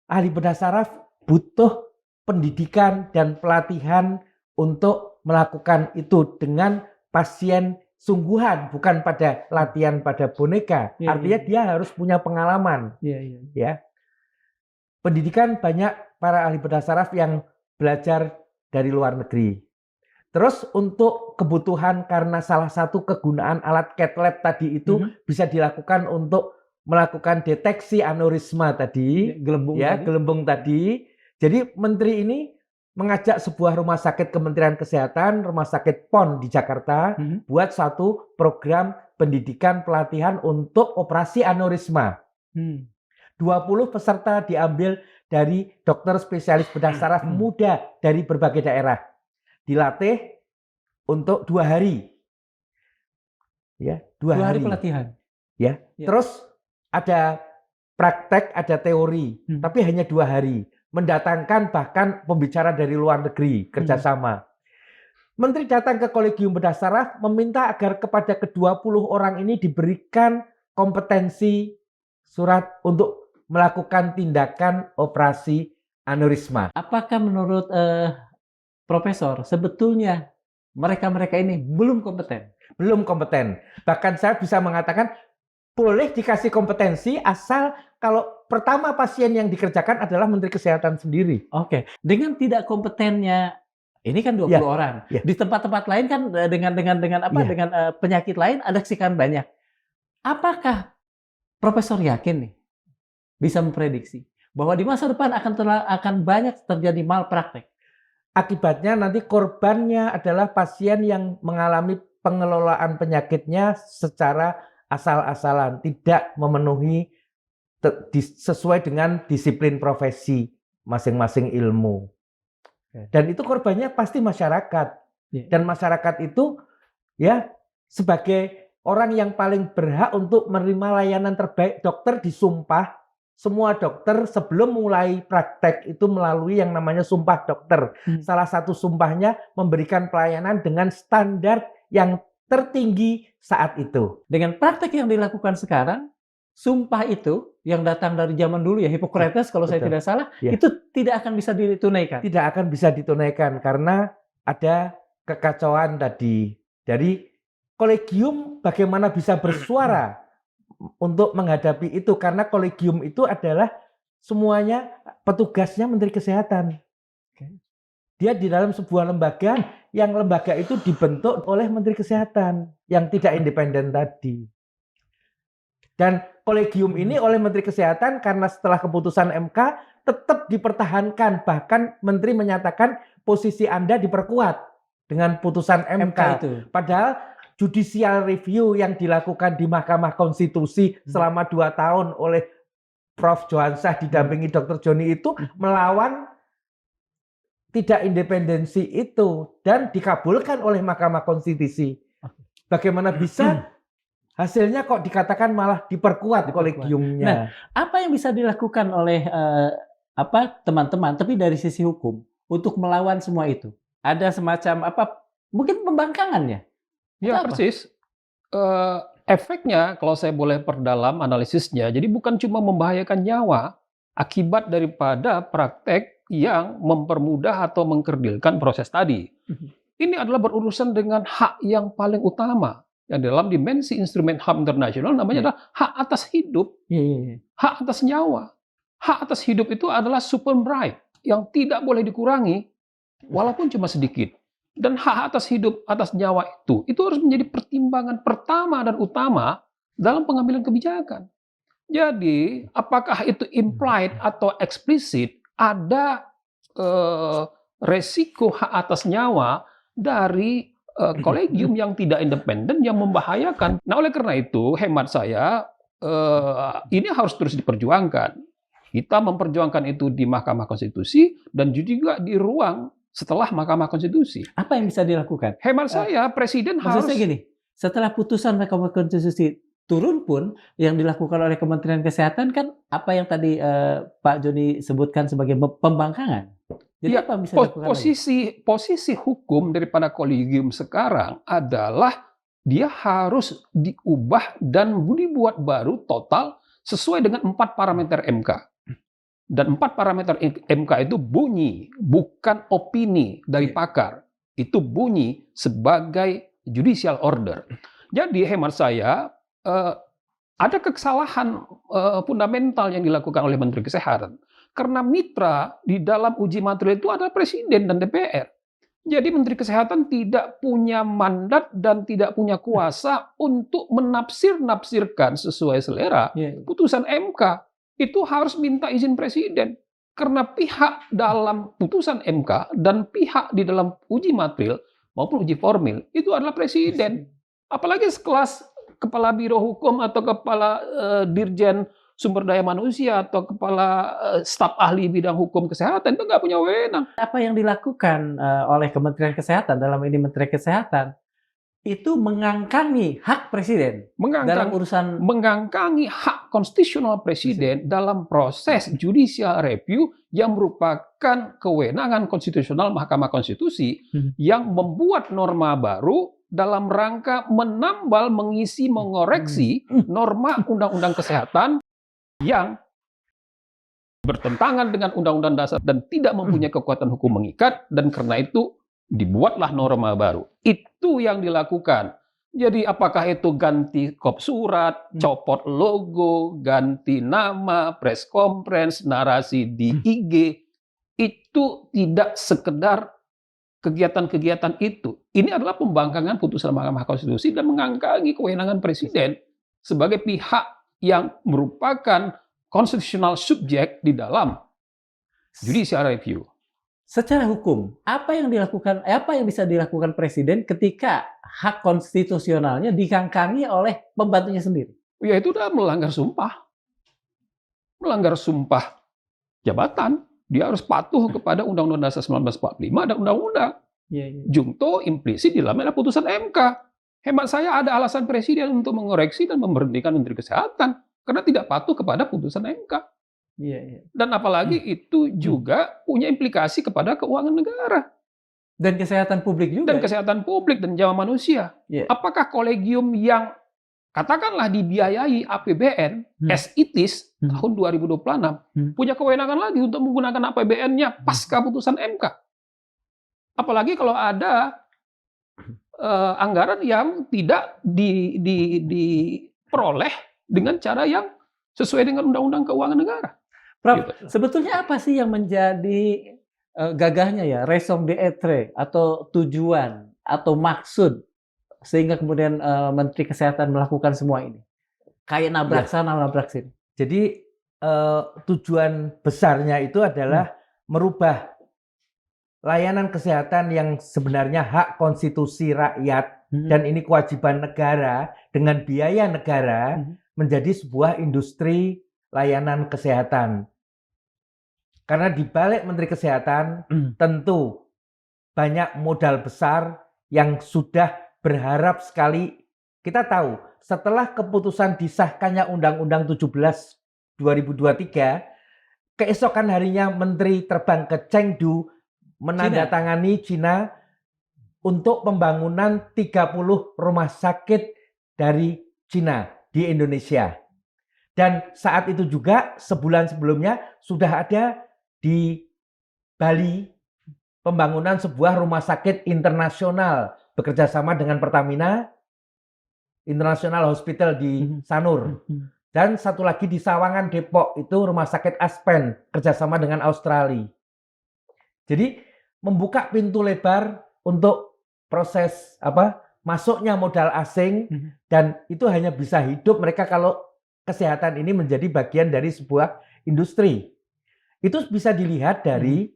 S1: Ahli bedah saraf butuh pendidikan dan pelatihan untuk melakukan itu dengan pasien sungguhan, bukan pada latihan pada boneka. Artinya dia harus punya pengalaman. Ya. Pendidikan banyak para ahli bedah saraf yang belajar dari luar negeri. Terus untuk kebutuhan karena salah satu kegunaan alat cath lab tadi itu bisa dilakukan untuk melakukan deteksi aneurisma tadi, gelembung tadi. Jadi menteri ini mengajak sebuah rumah sakit Kementerian Kesehatan, Rumah Sakit PON di Jakarta, buat satu program pendidikan pelatihan untuk operasi aneurisma. 20 peserta diambil dari dokter spesialis bedah saraf muda dari berbagai daerah. Dilatih untuk 2 hari. Ya, 2 hari
S2: pelatihan.
S1: Ya. Terus ada praktek, ada teori, tapi hanya 2 hari. Mendatangkan bahkan pembicara dari luar negeri, kerjasama. Menteri datang ke Kolegium Bedah Saraf meminta agar kepada ke-20 orang ini diberikan kompetensi surat untuk melakukan tindakan operasi aneurisma.
S2: Apakah menurut Profesor, sebetulnya mereka-mereka ini belum kompeten?
S1: Belum kompeten. Bahkan saya bisa mengatakan boleh dikasih kompetensi asal kalau pertama pasien yang dikerjakan adalah Menteri Kesehatan sendiri.
S2: Oke. Dengan tidak kompetennya, ini kan 20 orang. Di tempat-tempat lain kan dengan penyakit lain ada sekian banyak. Apakah Profesor yakin nih bisa memprediksi bahwa di masa depan akan banyak terjadi malpraktek?
S1: Akibatnya nanti korbannya adalah pasien yang mengalami pengelolaan penyakitnya secara asal-asalan, tidak memenuhi sesuai dengan disiplin profesi masing-masing ilmu. Dan itu korbannya pasti masyarakat. Dan masyarakat itu ya sebagai orang yang paling berhak untuk menerima layanan terbaik. Dokter disumpah, semua dokter sebelum mulai praktek itu melalui yang namanya sumpah dokter. Salah satu sumpahnya memberikan pelayanan dengan standar yang tertinggi saat itu.
S2: Dengan praktek yang dilakukan sekarang, sumpah itu yang datang dari zaman dulu ya, Hippocrates kalau saya tidak salah, itu tidak akan bisa ditunaikan.
S1: Tidak akan bisa ditunaikan karena ada kekacauan tadi. Dari kolegium bagaimana bisa bersuara untuk menghadapi itu, karena kolegium itu adalah semuanya petugasnya Menteri Kesehatan. Dia di dalam sebuah lembaga yang lembaga itu dibentuk oleh Menteri Kesehatan yang tidak independen tadi. Dan kolegium ini oleh Menteri Kesehatan karena setelah keputusan MK tetap dipertahankan, bahkan Menteri menyatakan posisi Anda diperkuat. dengan putusan MK.
S2: itu.
S1: Padahal judicial review yang dilakukan di Mahkamah Konstitusi selama 2 tahun oleh Prof. Johansyah didampingi Dr. Joni itu melawan tidak independensi itu dan dikabulkan oleh Mahkamah Konstitusi. Bagaimana bisa hasilnya kok dikatakan malah diperkuat kolegiumnya?
S2: Nah, apa yang bisa dilakukan oleh teman-teman, tapi dari sisi hukum untuk melawan semua itu? Ada semacam mungkin pembangkangannya?
S3: Ya, persis. Efeknya, kalau saya boleh perdalam analisisnya, jadi bukan cuma membahayakan nyawa akibat daripada praktek yang mempermudah atau mengkerdilkan proses tadi. Ini adalah berurusan dengan hak yang paling utama. Yang dalam dimensi instrumen HAM internasional namanya adalah hak atas hidup, hak atas nyawa. Hak atas hidup itu adalah supreme right yang tidak boleh dikurangi, walaupun cuma sedikit. Dan hak atas hidup, atas nyawa itu harus menjadi pertimbangan pertama dan utama dalam pengambilan kebijakan. Jadi, apakah itu implied atau eksplisit ada resiko hak atas nyawa dari kolegium yang tidak independen yang membahayakan. Nah, oleh karena itu, hemat saya, ini harus terus diperjuangkan. Kita memperjuangkan itu di Mahkamah Konstitusi dan juga di ruang setelah Mahkamah Konstitusi.
S2: Apa yang bisa dilakukan?
S3: Hemat saya, Presiden harus...
S2: Maksudnya gini, setelah putusan Mahkamah Konstitusi turun pun, yang dilakukan oleh Kementerian Kesehatan kan apa yang tadi Pak Joni sebutkan sebagai pembangkangan. Jadi
S3: ya,
S2: apa yang bisa dilakukan
S3: posisi hukum daripada kolegium sekarang adalah dia harus diubah dan dibuat baru total sesuai dengan 4 parameter MK. Dan 4 parameter MK itu bunyi, bukan opini dari pakar. Itu bunyi sebagai judicial order. Jadi hemat saya, ada kesalahan fundamental yang dilakukan oleh Menteri Kesehatan. Karena mitra di dalam uji material itu adalah Presiden dan DPR. Jadi Menteri Kesehatan tidak punya mandat dan tidak punya kuasa untuk menafsir-nafsirkan sesuai selera putusan MK. Itu harus minta izin Presiden. Karena pihak dalam putusan MK dan pihak di dalam uji material maupun uji formil itu adalah Presiden. Apalagi sekelas Kepala Biro Hukum atau Kepala Dirjen Sumber Daya Manusia atau Kepala Staf Ahli Bidang Hukum Kesehatan itu nggak punya wewenang.
S2: Apa yang dilakukan oleh Kementerian Kesehatan, dalam ini Menteri Kesehatan, itu mengangkangi hak Presiden dalam urusan
S3: mengangkangi hak konstitusional Presiden dalam proses judicial review yang merupakan kewenangan konstitusional Mahkamah Konstitusi yang membuat norma baru dalam rangka menambal, mengisi, mengoreksi norma Undang-Undang Kesehatan yang bertentangan dengan Undang-Undang Dasar dan tidak mempunyai kekuatan hukum mengikat, dan karena itu dibuatlah norma baru. Itu yang dilakukan. Jadi apakah itu ganti kop surat, copot logo, ganti nama, press conference, narasi di IG, itu tidak sekedar kegiatan-kegiatan itu. Ini adalah pembangkangan putusan Mahkamah Konstitusi dan mengangkangi kewenangan Presiden sebagai pihak yang merupakan constitutional subject di dalam judicial review.
S2: Secara hukum, apa yang bisa dilakukan Presiden ketika hak konstitusionalnya dikangkangi oleh pembantunya sendiri?
S3: Ya, itu udah melanggar sumpah. Melanggar sumpah jabatan. Dia harus patuh kepada Undang-Undang Dasar 1945 dan Undang-Undang. Jungto implisit di dalamnya ada putusan MK. Hemat saya ada alasan Presiden untuk mengoreksi dan memberhentikan Menteri Kesehatan karena tidak patuh kepada putusan MK. Dan apalagi itu juga punya implikasi kepada keuangan negara.
S2: Dan kesehatan publik juga.
S3: Dan kesehatan publik dan nyawa manusia. Apakah kolegium yang katakanlah dibiayai APBN as it is tahun 2026 punya kewenangan lagi untuk menggunakan APBN-nya pasca putusan MK? Apalagi kalau ada anggaran yang tidak diperoleh dengan cara yang sesuai dengan Undang-Undang Keuangan Negara.
S2: Prof, sebetulnya apa sih yang menjadi gagahnya ya, raison d'être atau tujuan atau maksud sehingga kemudian Menteri Kesehatan melakukan semua ini? Kayak nabrak sana, nabrak sini.
S1: Jadi tujuan besarnya itu adalah merubah layanan kesehatan yang sebenarnya hak konstitusi rakyat dan ini kewajiban negara dengan biaya negara menjadi sebuah industri layanan kesehatan. Karena di balik Menteri Kesehatan tentu banyak modal besar yang sudah berharap sekali. Kita tahu setelah keputusan disahkannya Undang-Undang 17 2023, keesokan harinya Menteri terbang ke Chengdu menandatangani Cina untuk pembangunan 30 rumah sakit dari Cina di Indonesia. Dan saat itu juga sebulan sebelumnya sudah ada di Bali pembangunan sebuah rumah sakit internasional bekerja sama dengan Pertamina, International Hospital di Sanur. Dan satu lagi di Sawangan, Depok, itu rumah sakit Aspen kerjasama dengan Australia. Jadi membuka pintu lebar untuk proses masuknya modal asing dan itu hanya bisa hidup mereka kalau kesehatan ini menjadi bagian dari sebuah industri. Itu bisa dilihat dari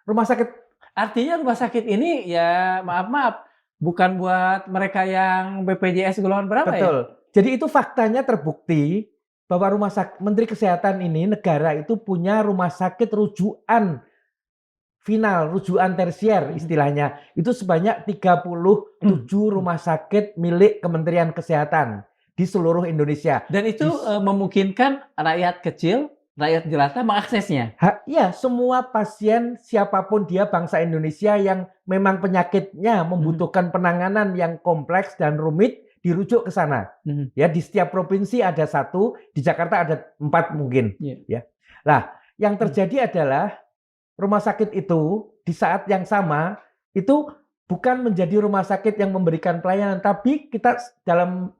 S1: rumah sakit.
S2: Artinya rumah sakit ini ya maaf bukan buat mereka yang BPJS golongan berapa.
S1: Betul.
S2: Ya?
S1: Jadi itu faktanya terbukti bahwa Menteri Kesehatan ini negara itu punya rumah sakit rujukan final, rujukan tersier istilahnya. Itu sebanyak 37 rumah sakit milik Kementerian Kesehatan di seluruh Indonesia.
S2: Dan itu memungkinkan rakyat kecil, rakyat jelata mengaksesnya.
S1: Ya, semua pasien siapapun dia bangsa Indonesia yang memang penyakitnya membutuhkan penanganan yang kompleks dan rumit dirujuk ke sana. Ya, di setiap provinsi ada 1, di Jakarta ada 4 mungkin. Ya. Nah, yang terjadi adalah rumah sakit itu di saat yang sama itu bukan menjadi rumah sakit yang memberikan pelayanan, tapi kita dalam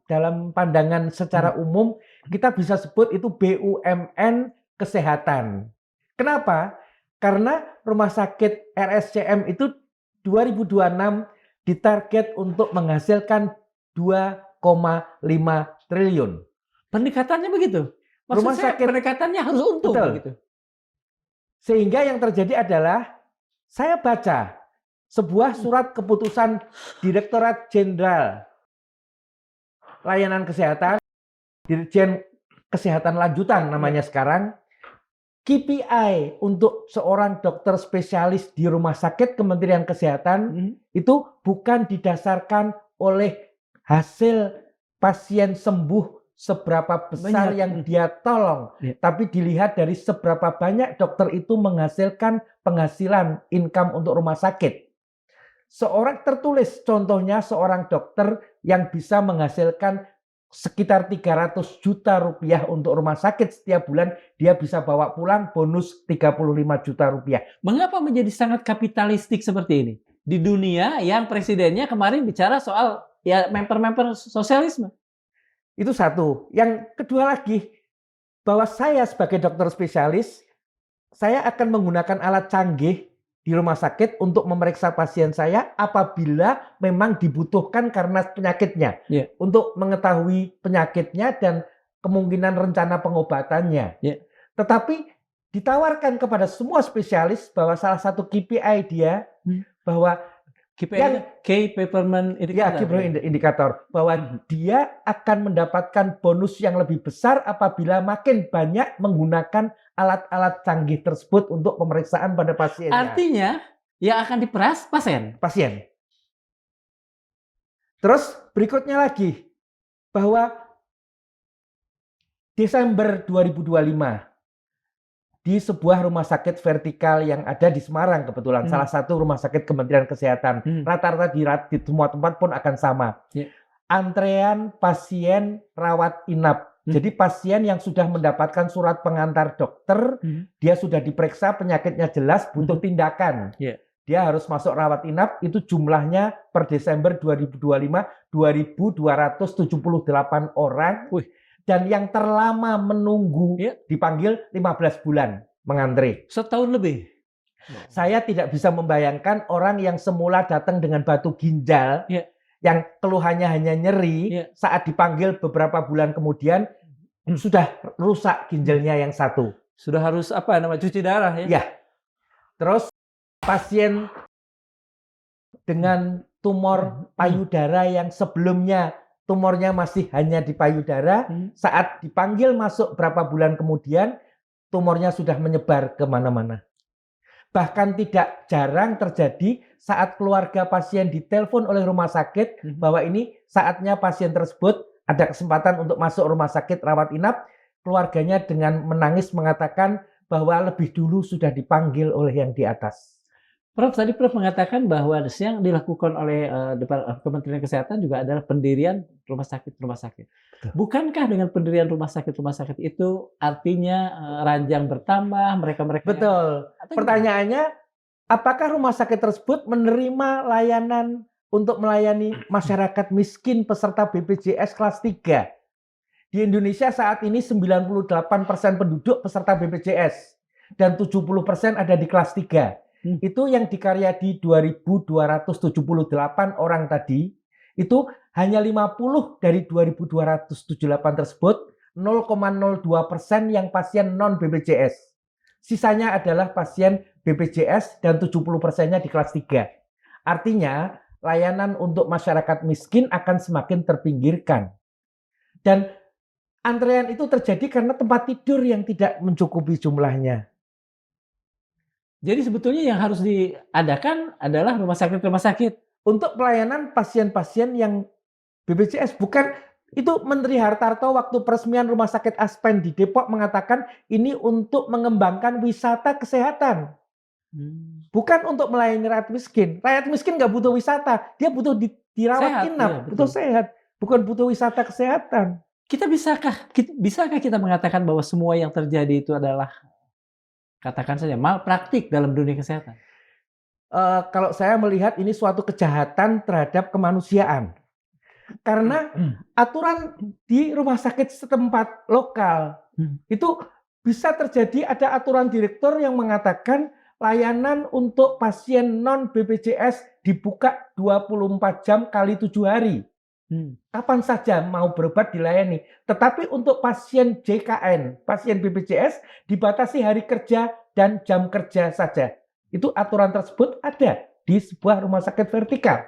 S1: pandangan secara umum kita bisa sebut itu BUMN kesehatan. Kenapa? Karena rumah sakit RSCM itu 2026 ditarget untuk menghasilkan 2,5 triliun.
S2: Pendekatannya begitu. Rumah sakit pendekatannya harus untung begitu.
S1: Sehingga yang terjadi adalah saya baca sebuah surat keputusan Direktorat Jenderal Layanan Kesehatan, Dirjen Kesehatan Lanjutan namanya sekarang, KPI untuk seorang dokter spesialis di rumah sakit Kementerian Kesehatan itu bukan didasarkan oleh hasil pasien sembuh seberapa besar yang dia tolong, tapi dilihat dari seberapa banyak dokter itu menghasilkan penghasilan income untuk rumah sakit. Seorang tertulis contohnya seorang dokter yang bisa menghasilkan sekitar 300 juta rupiah untuk rumah sakit setiap bulan, dia bisa bawa pulang bonus 35 juta rupiah.
S2: Mengapa menjadi sangat kapitalistik seperti ini? Di dunia yang presidennya kemarin bicara soal ya memper-memper sosialisme.
S1: Itu satu. Yang kedua lagi, bahwa saya sebagai dokter spesialis, saya akan menggunakan alat canggih di rumah sakit untuk memeriksa pasien saya apabila memang dibutuhkan karena penyakitnya. Untuk mengetahui penyakitnya dan kemungkinan rencana pengobatannya. Tetapi ditawarkan kepada semua spesialis bahwa salah satu KPI dia, bahwa
S2: Key Performance Indicator.
S1: Key Performance Indicator bahwa dia akan mendapatkan bonus yang lebih besar apabila makin banyak menggunakan alat-alat canggih tersebut untuk pemeriksaan pada pasiennya.
S2: Artinya yang akan diperas pasien.
S1: Terus berikutnya lagi bahwa Desember 2025 di sebuah rumah sakit vertikal yang ada di Semarang kebetulan, salah satu rumah sakit Kementerian Kesehatan. Rata-rata di semua tempat pun akan sama. Antrean pasien rawat inap. Jadi pasien yang sudah mendapatkan surat pengantar dokter, dia sudah diperiksa penyakitnya jelas, butuh tindakan. Dia harus masuk rawat inap, itu jumlahnya per Desember 2025 2.278 orang. Dan yang terlama menunggu dipanggil 15 bulan mengantre.
S2: Setahun lebih.
S1: Saya tidak bisa membayangkan orang yang semula datang dengan batu ginjal, yang keluhannya hanya nyeri, saat dipanggil beberapa bulan kemudian sudah rusak ginjalnya yang satu.
S2: Sudah harus cuci darah ya?
S1: Terus pasien dengan tumor payudara yang sebelumnya tumornya masih hanya di payudara, saat dipanggil masuk berapa bulan kemudian, tumornya sudah menyebar kemana-mana. Bahkan tidak jarang terjadi saat keluarga pasien ditelepon oleh rumah sakit bahwa ini saatnya pasien tersebut ada kesempatan untuk masuk rumah sakit rawat inap, keluarganya dengan menangis mengatakan bahwa lebih dulu sudah dipanggil oleh yang di atas.
S2: Prof, tadi Prof mengatakan bahwa yang dilakukan oleh Kementerian Kesehatan juga adalah pendirian rumah sakit. Bukankah dengan pendirian rumah sakit itu artinya ranjang bertambah, mereka-mereka...
S1: Betul. Pertanyaannya, apakah rumah sakit tersebut menerima layanan untuk melayani masyarakat miskin peserta BPJS kelas 3? Di Indonesia saat ini 98% penduduk peserta BPJS dan 70% ada di kelas 3. Itu yang dikarya di 2.278 orang tadi, itu hanya 50 dari 2.278 tersebut, 0,02% yang pasien non-BPJS. Sisanya adalah pasien BPJS dan 70%-nya di kelas 3. Artinya, layanan untuk masyarakat miskin akan semakin terpinggirkan. Dan antrean itu terjadi karena tempat tidur yang tidak mencukupi jumlahnya.
S2: Jadi sebetulnya yang harus diadakan adalah rumah sakit
S1: untuk pelayanan pasien-pasien yang BPJS. Bukan, itu Menteri Hartarto waktu peresmian Rumah Sakit Aspen di Depok mengatakan ini untuk mengembangkan wisata kesehatan. Bukan untuk melayani rakyat miskin. Rakyat miskin nggak butuh wisata, dia butuh dirawat inap, ya, butuh sehat, bukan butuh wisata kesehatan.
S2: Bisakah kita mengatakan bahwa semua yang terjadi itu adalah, katakan saja, malpraktik dalam dunia kesehatan?
S1: Kalau saya melihat ini suatu kejahatan terhadap kemanusiaan. Karena aturan di rumah sakit setempat lokal itu bisa terjadi ada aturan direktur yang mengatakan layanan untuk pasien non-BPJS dibuka 24 jam kali 7 hari. Kapan saja mau berobat dilayani. Tetapi untuk pasien JKN, pasien BPJS, dibatasi hari kerja dan jam kerja saja. Itu aturan tersebut ada di sebuah rumah sakit vertikal.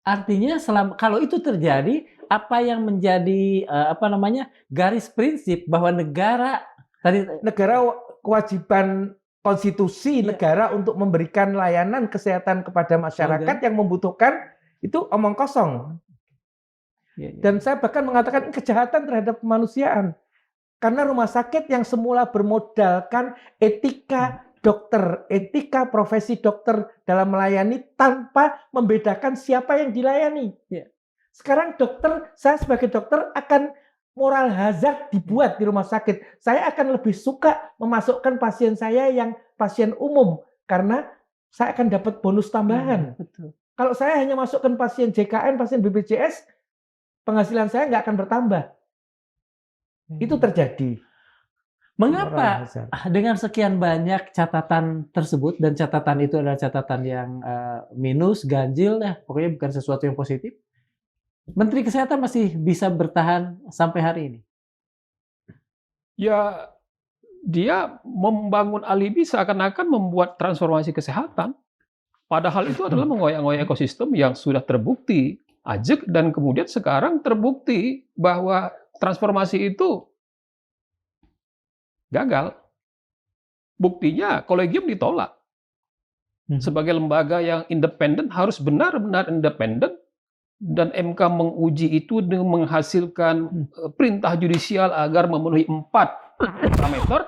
S2: Artinya kalau itu terjadi, apa yang menjadi garis prinsip bahwa negara
S1: kewajiban konstitusi negara untuk memberikan layanan kesehatan kepada masyarakat yang membutuhkan, itu omong kosong. Dan saya bahkan mengatakan ini kejahatan terhadap kemanusiaan. Karena rumah sakit yang semula bermodalkan etika dokter, etika profesi dokter dalam melayani tanpa membedakan siapa yang dilayani. Sekarang saya sebagai dokter akan moral hazard dibuat di rumah sakit. Saya akan lebih suka memasukkan pasien saya yang pasien umum karena saya akan dapat bonus tambahan.
S2: Betul.
S1: Kalau saya hanya masukkan pasien JKN, pasien BPJS, penghasilan saya nggak akan bertambah. Itu terjadi.
S2: Mengapa dengan sekian banyak catatan tersebut, dan catatan itu adalah catatan yang minus, ganjil, pokoknya bukan sesuatu yang positif, Menteri Kesehatan masih bisa bertahan sampai hari ini?
S3: Ya, dia membangun alibi seakan-akan membuat transformasi kesehatan. Padahal itu adalah mengoyak-ngoyak ekosistem yang sudah terbukti ajek, dan kemudian sekarang terbukti bahwa transformasi itu gagal. Buktinya kolegium ditolak. Sebagai lembaga yang independen harus benar-benar independen, dan MK menguji itu dengan menghasilkan perintah judisial agar memenuhi 4 parameter.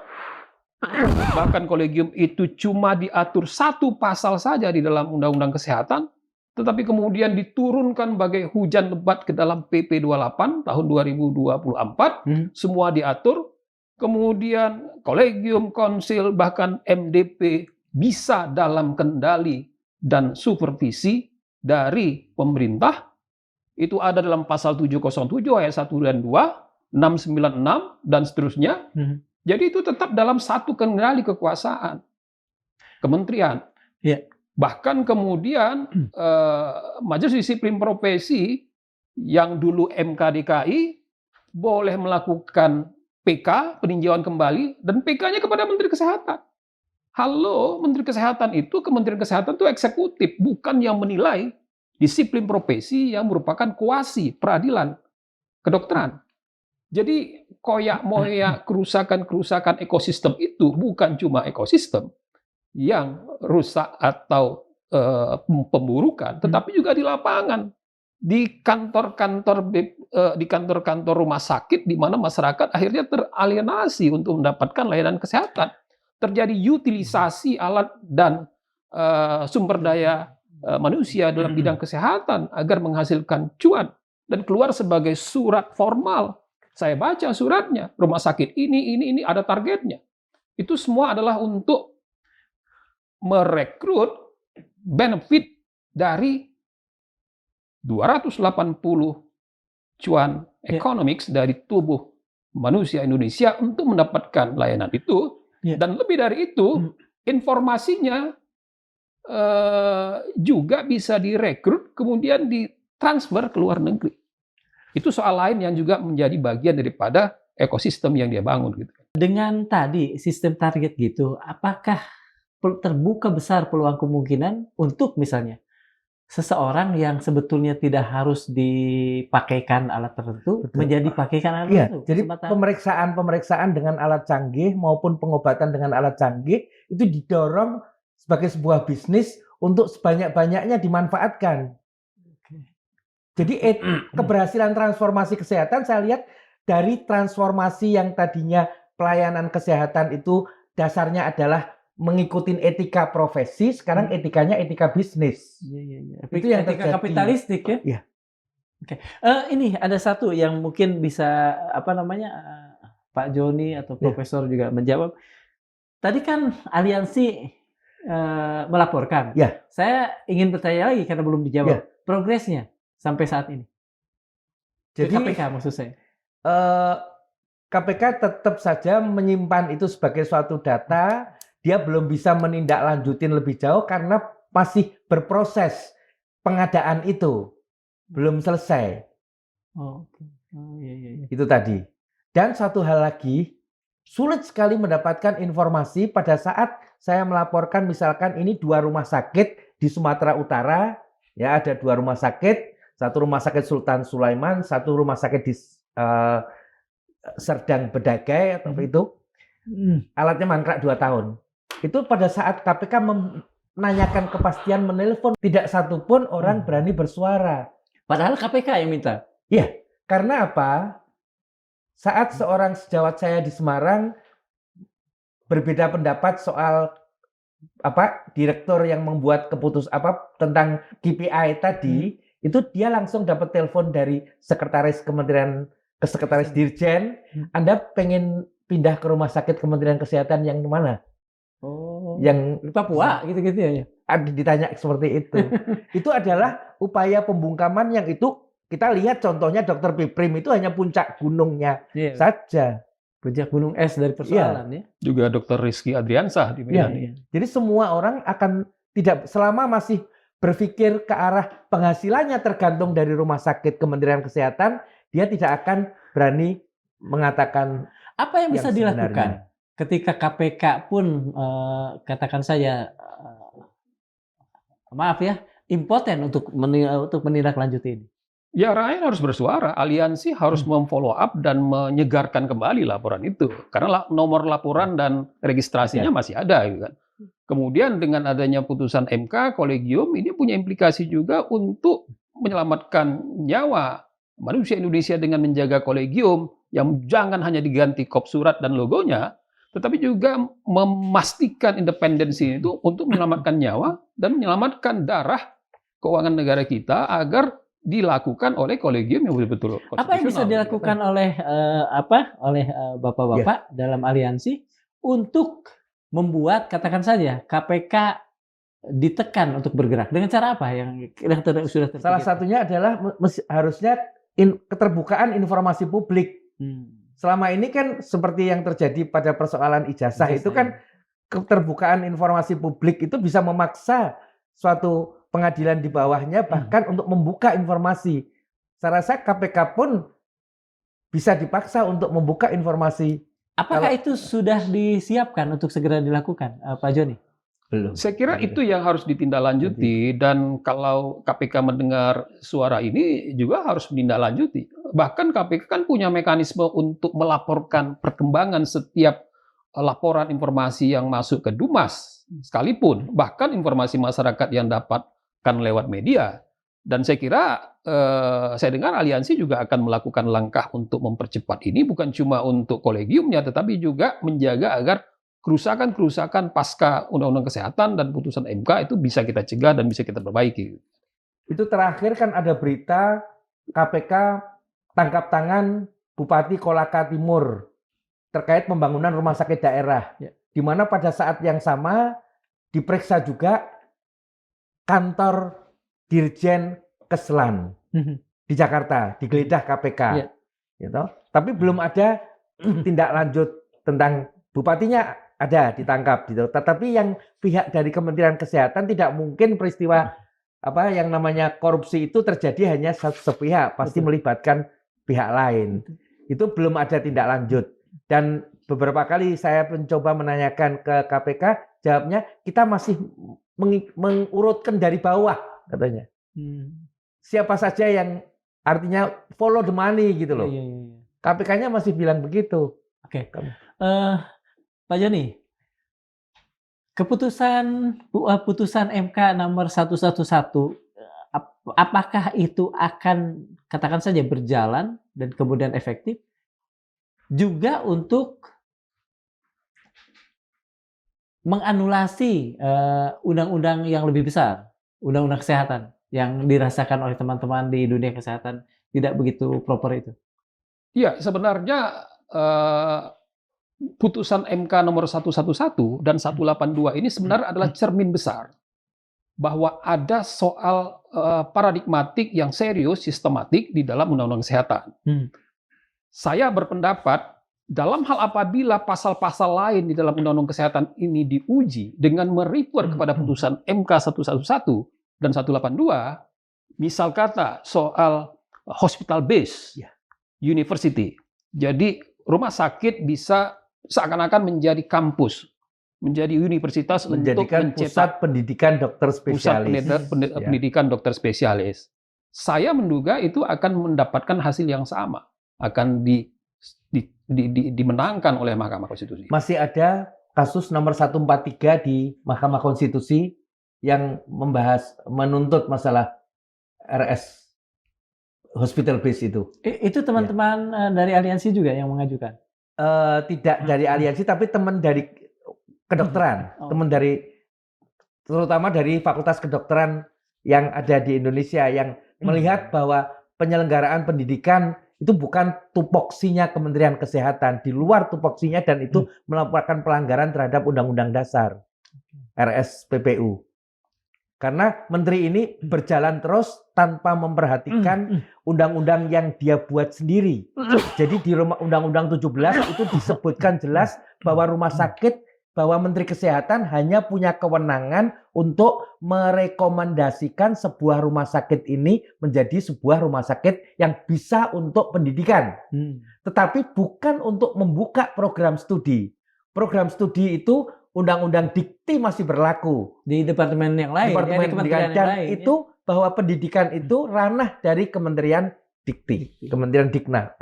S3: Bahkan kolegium itu cuma diatur 1 pasal saja di dalam Undang-Undang Kesehatan, tetapi kemudian diturunkan bagai hujan lebat ke dalam PP 28 tahun 2024, semua diatur. Kemudian kolegium, konsil, bahkan MDP bisa dalam kendali dan supervisi dari pemerintah. Itu ada dalam pasal 707 ayat 1 dan 2, 696 dan seterusnya. Jadi itu tetap dalam satu kendali kekuasaan kementerian. Bahkan kemudian Majelis Disiplin Profesi yang dulu MK-DKI boleh melakukan PK, peninjauan kembali, dan PK-nya kepada Menteri Kesehatan. Halo, Menteri Kesehatan itu, Kementerian Kesehatan itu eksekutif, bukan yang menilai disiplin profesi yang merupakan kuasi peradilan kedokteran. Jadi koyak-moyak kerusakan-kerusakan ekosistem itu bukan cuma ekosistem yang rusak atau pemburukan, tetapi juga di lapangan, di kantor-kantor rumah sakit di mana masyarakat akhirnya teralienasi untuk mendapatkan layanan kesehatan. Terjadi utilisasi alat dan sumber daya manusia dalam bidang kesehatan agar menghasilkan cuan dan keluar sebagai surat formal. Saya baca suratnya, rumah sakit ini ada targetnya. Itu semua adalah untuk merekrut benefit dari 280 cuan economics dari tubuh manusia Indonesia untuk mendapatkan layanan itu. Dan lebih dari itu, informasinya juga bisa direkrut, kemudian ditransfer ke luar negeri. Itu soal lain yang juga menjadi bagian daripada ekosistem yang dia bangun. Gitu.
S2: Dengan tadi sistem target gitu, apakah terbuka besar peluang kemungkinan untuk misalnya seseorang yang sebetulnya tidak harus dipakaikan alat tertentu menjadi pakaikan alat tertentu?
S1: Jadi pemeriksaan dengan alat canggih maupun pengobatan dengan alat canggih itu didorong sebagai sebuah bisnis untuk sebanyak-banyaknya dimanfaatkan. Jadi keberhasilan transformasi kesehatan saya lihat dari transformasi yang tadinya pelayanan kesehatan itu dasarnya adalah mengikuti etika profesi, sekarang etikanya etika bisnis.
S2: Itu yang etika kapitalistik ya.
S1: Iya.
S2: Oke. Ini ada satu yang mungkin bisa Pak Joni atau Profesor juga menjawab. Tadi kan aliansi melaporkan.
S1: Ya.
S2: Saya ingin bertanya lagi karena belum dijawab. Progresnya sampai saat ini. Jadi KPK maksud saya.
S1: KPK tetap saja menyimpan itu sebagai suatu data. Dia belum bisa menindaklanjutin lebih jauh karena masih berproses pengadaan itu. Belum selesai.
S2: Iya.
S1: Itu tadi. Dan satu hal lagi, sulit sekali mendapatkan informasi pada saat saya melaporkan misalkan ini 2 rumah sakit di Sumatera Utara, ya ada 2 rumah sakit, satu rumah sakit Sultan Sulaiman, satu rumah sakit di Serdang Bedagai atau itu, alatnya mangkrak 2 tahun. Itu pada saat KPK menanyakan kepastian menelpon, tidak satupun orang berani bersuara.
S2: Padahal KPK yang minta.
S1: Iya, karena apa? Saat seorang sejawat saya di Semarang berbeda pendapat soal direktur yang membuat tentang KPI tadi, itu dia langsung dapat telepon dari sekretaris Dirjen, Anda pengen pindah ke rumah sakit Kementerian Kesehatan yang mana? Yang
S2: di Papua gitu-gitu ya.
S1: Ditanya seperti itu. Itu adalah upaya pembungkaman yang itu kita lihat contohnya Dr. Piprim itu hanya puncak gunungnya saja.
S2: Puncak gunung es dari persoalan ya.
S3: Juga Dr. Rizky Adriansah di Medan.
S1: Jadi semua orang akan tidak selama masih berpikir ke arah penghasilannya tergantung dari rumah sakit Kementerian Kesehatan, dia tidak akan berani mengatakan
S2: apa yang bisa dilakukan ketika KPK pun katakan saja impoten untuk menindaklanjuti ini.
S3: Ya, rakyat harus bersuara, aliansi harus memfollow up dan menyegarkan kembali laporan itu. Karena nomor laporan dan registrasinya masih ada. Gitu kan. Kemudian dengan adanya putusan MK, kolegium, ini punya implikasi juga untuk menyelamatkan nyawa manusia Indonesia dengan menjaga kolegium yang jangan hanya diganti kop surat dan logonya, tetapi juga memastikan independensi itu untuk menyelamatkan nyawa dan menyelamatkan darah keuangan negara kita agar dilakukan oleh kolegium yang betul-betul konstitusional.
S2: Apa yang bisa dilakukan oleh bapak-bapak dalam aliansi untuk membuat katakan saja KPK ditekan untuk bergerak dengan cara apa yang sudah terpikir?
S1: Salah satunya adalah harusnya keterbukaan informasi publik. Selama ini kan seperti yang terjadi pada persoalan ijazah itu kan keterbukaan informasi publik itu bisa memaksa suatu pengadilan di bawahnya bahkan untuk membuka informasi. Saya rasa KPK pun bisa dipaksa untuk membuka informasi
S2: Apakah itu sudah disiapkan untuk segera dilakukan, Pak Joni?
S1: Belum.
S3: Saya kira itu yang harus ditindaklanjuti, dan kalau KPK mendengar suara ini juga harus menindaklanjuti. Bahkan KPK kan punya mekanisme untuk melaporkan perkembangan setiap laporan informasi yang masuk ke Dumas, sekalipun bahkan informasi masyarakat yang dapatkan lewat media. Dan saya kira saya dengar aliansi juga akan melakukan langkah untuk mempercepat ini, bukan cuma untuk kolegiumnya, tetapi juga menjaga agar kerusakan-kerusakan pasca Undang-Undang Kesehatan dan putusan MK itu bisa kita cegah dan bisa kita perbaiki.
S1: Itu terakhir kan ada berita KPK tangkap tangan Bupati Kolaka Timur terkait pembangunan rumah sakit daerah. Di mana pada saat yang sama diperiksa juga kantor Dirjen Keslan di Jakarta, digeledah KPK. Gitu. Tapi belum ada tindak lanjut tentang bupatinya. Ada ditangkap gitu. Tetapi yang pihak dari Kementerian Kesehatan tidak mungkin peristiwa yang namanya korupsi itu terjadi hanya satu sepihak, pasti melibatkan pihak lain. Itu belum ada tindak lanjut. Dan beberapa kali saya mencoba menanyakan ke KPK, jawabnya kita masih mengurutkan dari bawah katanya. Siapa saja yang artinya follow the money gitu loh. KPK-nya masih bilang begitu.
S2: Oke. Pak Joni, putusan MK nomor 111, apakah itu akan katakan saja berjalan dan kemudian efektif juga untuk menganulasi undang-undang yang lebih besar, undang-undang kesehatan yang dirasakan oleh teman-teman di dunia kesehatan tidak begitu proper itu?
S3: Iya, sebenarnya putusan MK nomor 111 dan 182 ini sebenarnya adalah cermin besar bahwa ada soal paradigmatik yang serius, sistematik di dalam Undang-Undang Kesehatan. Saya berpendapat dalam hal apabila pasal-pasal lain di dalam Undang-Undang Kesehatan ini diuji dengan merefer kepada putusan MK 111 dan 182, misal kata soal hospital base university. Jadi rumah sakit bisa seakan-akan menjadi kampus, menjadi universitas
S1: menjadikan
S3: untuk
S1: pusat pendidikan dokter spesialis.
S3: Pendidikan dokter spesialis. Saya menduga itu akan mendapatkan hasil yang sama, akan dimenangkan oleh Mahkamah Konstitusi.
S1: Masih ada kasus nomor 143 di Mahkamah Konstitusi yang menuntut masalah RS hospital base itu.
S2: Itu teman-teman dari aliansi juga yang mengajukan?
S1: Tidak dari aliansi, tapi teman dari kedokteran, teman dari terutama dari Fakultas Kedokteran yang ada di Indonesia yang melihat bahwa penyelenggaraan pendidikan itu bukan tupoksinya Kementerian Kesehatan, di luar tupoksinya, dan itu melakukan pelanggaran terhadap Undang-Undang Dasar RSPPU. Karena menteri ini berjalan terus tanpa memperhatikan undang-undang yang dia buat sendiri. Jadi di Undang-Undang 17 itu disebutkan jelas bahwa bahwa Menteri Kesehatan hanya punya kewenangan untuk merekomendasikan sebuah rumah sakit ini menjadi sebuah rumah sakit yang bisa untuk pendidikan. Tetapi bukan untuk membuka program studi. Program studi itu Undang-Undang Dikti masih berlaku
S2: di departemen yang lain,
S1: Departemen Pendidikan, dan lain, itu bahwa pendidikan itu ranah dari Kementerian Dikti, Kementerian Dikna.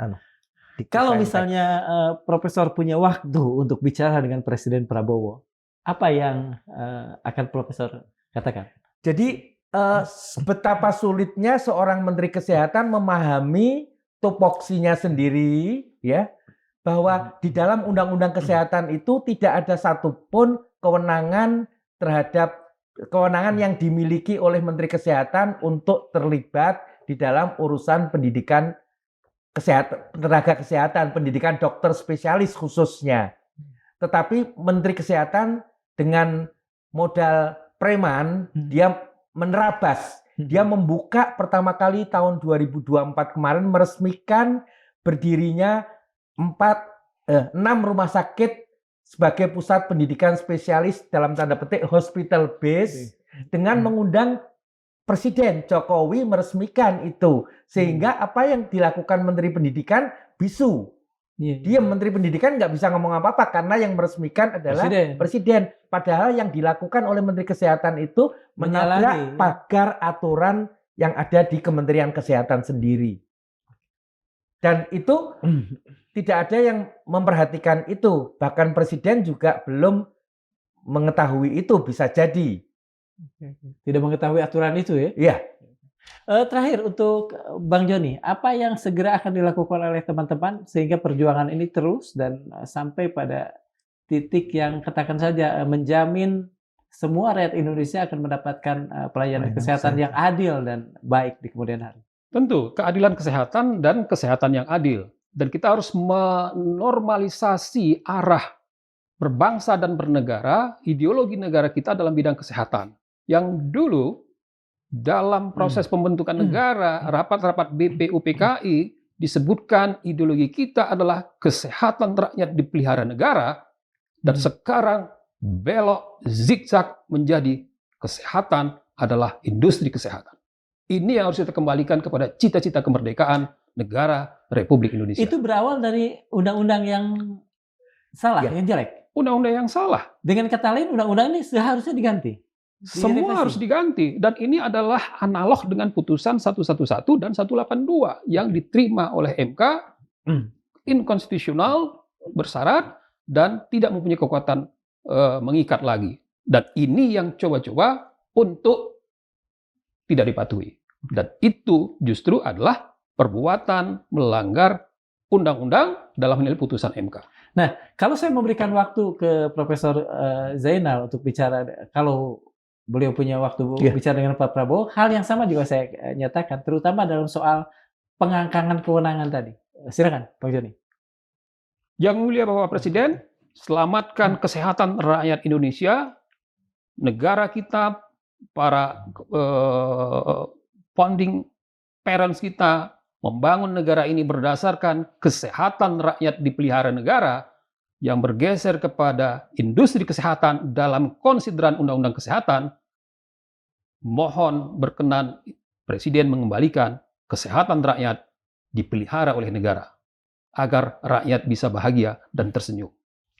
S2: Kalau misalnya Profesor punya waktu untuk bicara dengan Presiden Prabowo, apa yang akan Profesor katakan?
S1: Jadi betapa sulitnya seorang Menteri Kesehatan memahami tupoksinya sendiri, ya, bahwa di dalam Undang-Undang Kesehatan itu tidak ada satupun kewenangan yang dimiliki oleh Menteri Kesehatan untuk terlibat di dalam urusan pendidikan kesehatan, tenaga kesehatan, pendidikan dokter spesialis khususnya. Tetapi Menteri Kesehatan dengan modal preman, dia menerabas, dia membuka pertama kali tahun 2024 kemarin meresmikan berdirinya 6 rumah sakit sebagai pusat pendidikan spesialis dalam tanda petik hospital base dengan mengundang Presiden Jokowi meresmikan itu, sehingga apa yang dilakukan Menteri Pendidikan bisu. Dia Menteri Pendidikan nggak bisa ngomong apa-apa karena yang meresmikan adalah Presiden. Padahal yang dilakukan oleh Menteri Kesehatan itu menabrak pagar aturan yang ada di Kementerian Kesehatan sendiri. Dan itu tidak ada yang memperhatikan itu. Bahkan Presiden juga belum mengetahui itu, bisa jadi.
S2: Tidak mengetahui aturan itu ya?
S1: Iya.
S2: Terakhir untuk Bang Joni, apa yang segera akan dilakukan oleh teman-teman sehingga perjuangan ini terus dan sampai pada titik yang katakan saja menjamin semua rakyat Indonesia akan mendapatkan pelayanan kesehatan yang adil dan baik di kemudian hari?
S3: Tentu, keadilan kesehatan dan kesehatan yang adil. Dan kita harus menormalisasi arah berbangsa dan bernegara, ideologi negara kita dalam bidang kesehatan. Yang dulu dalam proses pembentukan negara, rapat-rapat BPUPKI disebutkan ideologi kita adalah kesehatan rakyat dipelihara negara, dan sekarang belok zigzag menjadi kesehatan adalah industri kesehatan. Ini yang harus kita kembalikan kepada cita-cita kemerdekaan negara Republik Indonesia.
S2: Itu berawal dari undang-undang yang salah, yang jelek.
S3: Undang-undang yang salah.
S2: Dengan kata lain, undang-undang ini seharusnya diganti.
S3: Semua harus diganti. Dan ini adalah analog dengan putusan 111 dan 182 yang diterima oleh MK, inkonstitusional, bersyarat, dan tidak mempunyai kekuatan mengikat lagi. Dan ini yang coba-coba untuk tidak dipatuhi. Dan itu justru adalah perbuatan melanggar undang-undang dalam hal ini putusan MK.
S2: Nah, kalau saya memberikan waktu ke Profesor Zainal untuk bicara, kalau beliau punya waktu bicara dengan Pak Prabowo, hal yang sama juga saya nyatakan, terutama dalam soal pengangkangan kewenangan tadi. Silakan, Bang Joni.
S3: Yang mulia Bapak Presiden, selamatkan kesehatan rakyat Indonesia, negara kita, para founding parents kita, membangun negara ini berdasarkan kesehatan rakyat dipelihara negara yang bergeser kepada industri kesehatan dalam konsideran undang-undang kesehatan. Mohon berkenan Presiden mengembalikan kesehatan rakyat dipelihara oleh negara agar rakyat bisa bahagia dan tersenyum.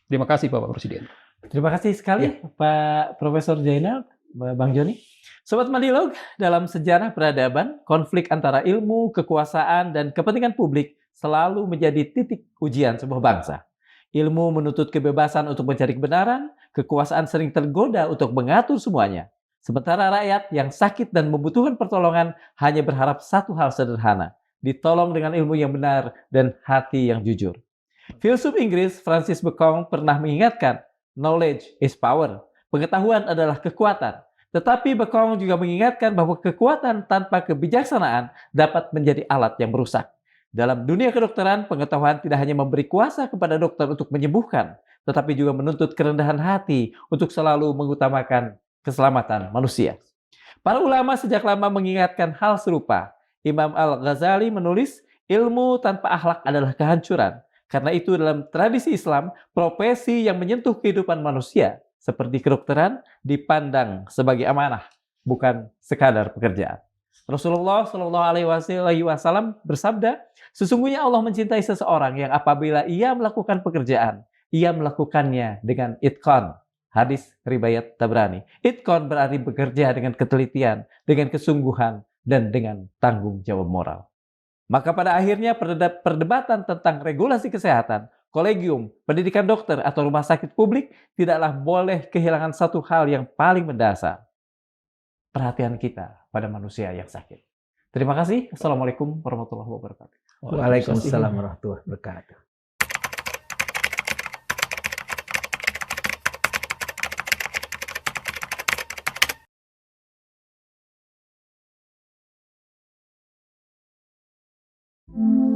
S3: Terima kasih Bapak Presiden.
S2: Terima kasih sekali Pak Profesor Zainal, Bang Joni. Sobat Mandilog, dalam sejarah peradaban, konflik antara ilmu, kekuasaan, dan kepentingan publik selalu menjadi titik ujian sebuah bangsa. Ilmu menuntut kebebasan untuk mencari kebenaran, kekuasaan sering tergoda untuk mengatur semuanya. Sementara rakyat yang sakit dan membutuhkan pertolongan hanya berharap satu hal sederhana, ditolong dengan ilmu yang benar dan hati yang jujur. Filsuf Inggris Francis Bacon pernah mengingatkan, knowledge is power, pengetahuan adalah kekuatan. Tetapi Bacon juga mengingatkan bahwa kekuatan tanpa kebijaksanaan dapat menjadi alat yang merusak. Dalam dunia kedokteran, pengetahuan tidak hanya memberi kuasa kepada dokter untuk menyembuhkan, tetapi juga menuntut kerendahan hati untuk selalu mengutamakan keselamatan manusia. Para ulama sejak lama mengingatkan hal serupa. Imam Al-Ghazali menulis, ilmu tanpa akhlak adalah kehancuran. Karena itu dalam tradisi Islam, profesi yang menyentuh kehidupan manusia, seperti kedokteran, dipandang sebagai amanah, bukan sekadar pekerjaan. Rasulullah Shallallahu Alaihi Wasallam bersabda, sesungguhnya Allah mencintai seseorang yang apabila ia melakukan pekerjaan, ia melakukannya dengan itqan. Hadis riwayat Tabrani. Itqan berarti bekerja dengan ketelitian, dengan kesungguhan, dan dengan tanggung jawab moral. Maka pada akhirnya perdebatan tentang regulasi kesehatan, kolegium, pendidikan dokter, atau rumah sakit publik tidaklah boleh kehilangan satu hal yang paling mendasar. Perhatian kita pada manusia yang sakit. Terima kasih. Assalamualaikum warahmatullahi wabarakatuh.
S1: Waalaikumsalam warahmatullahi wabarakatuh.
S4: Thank you.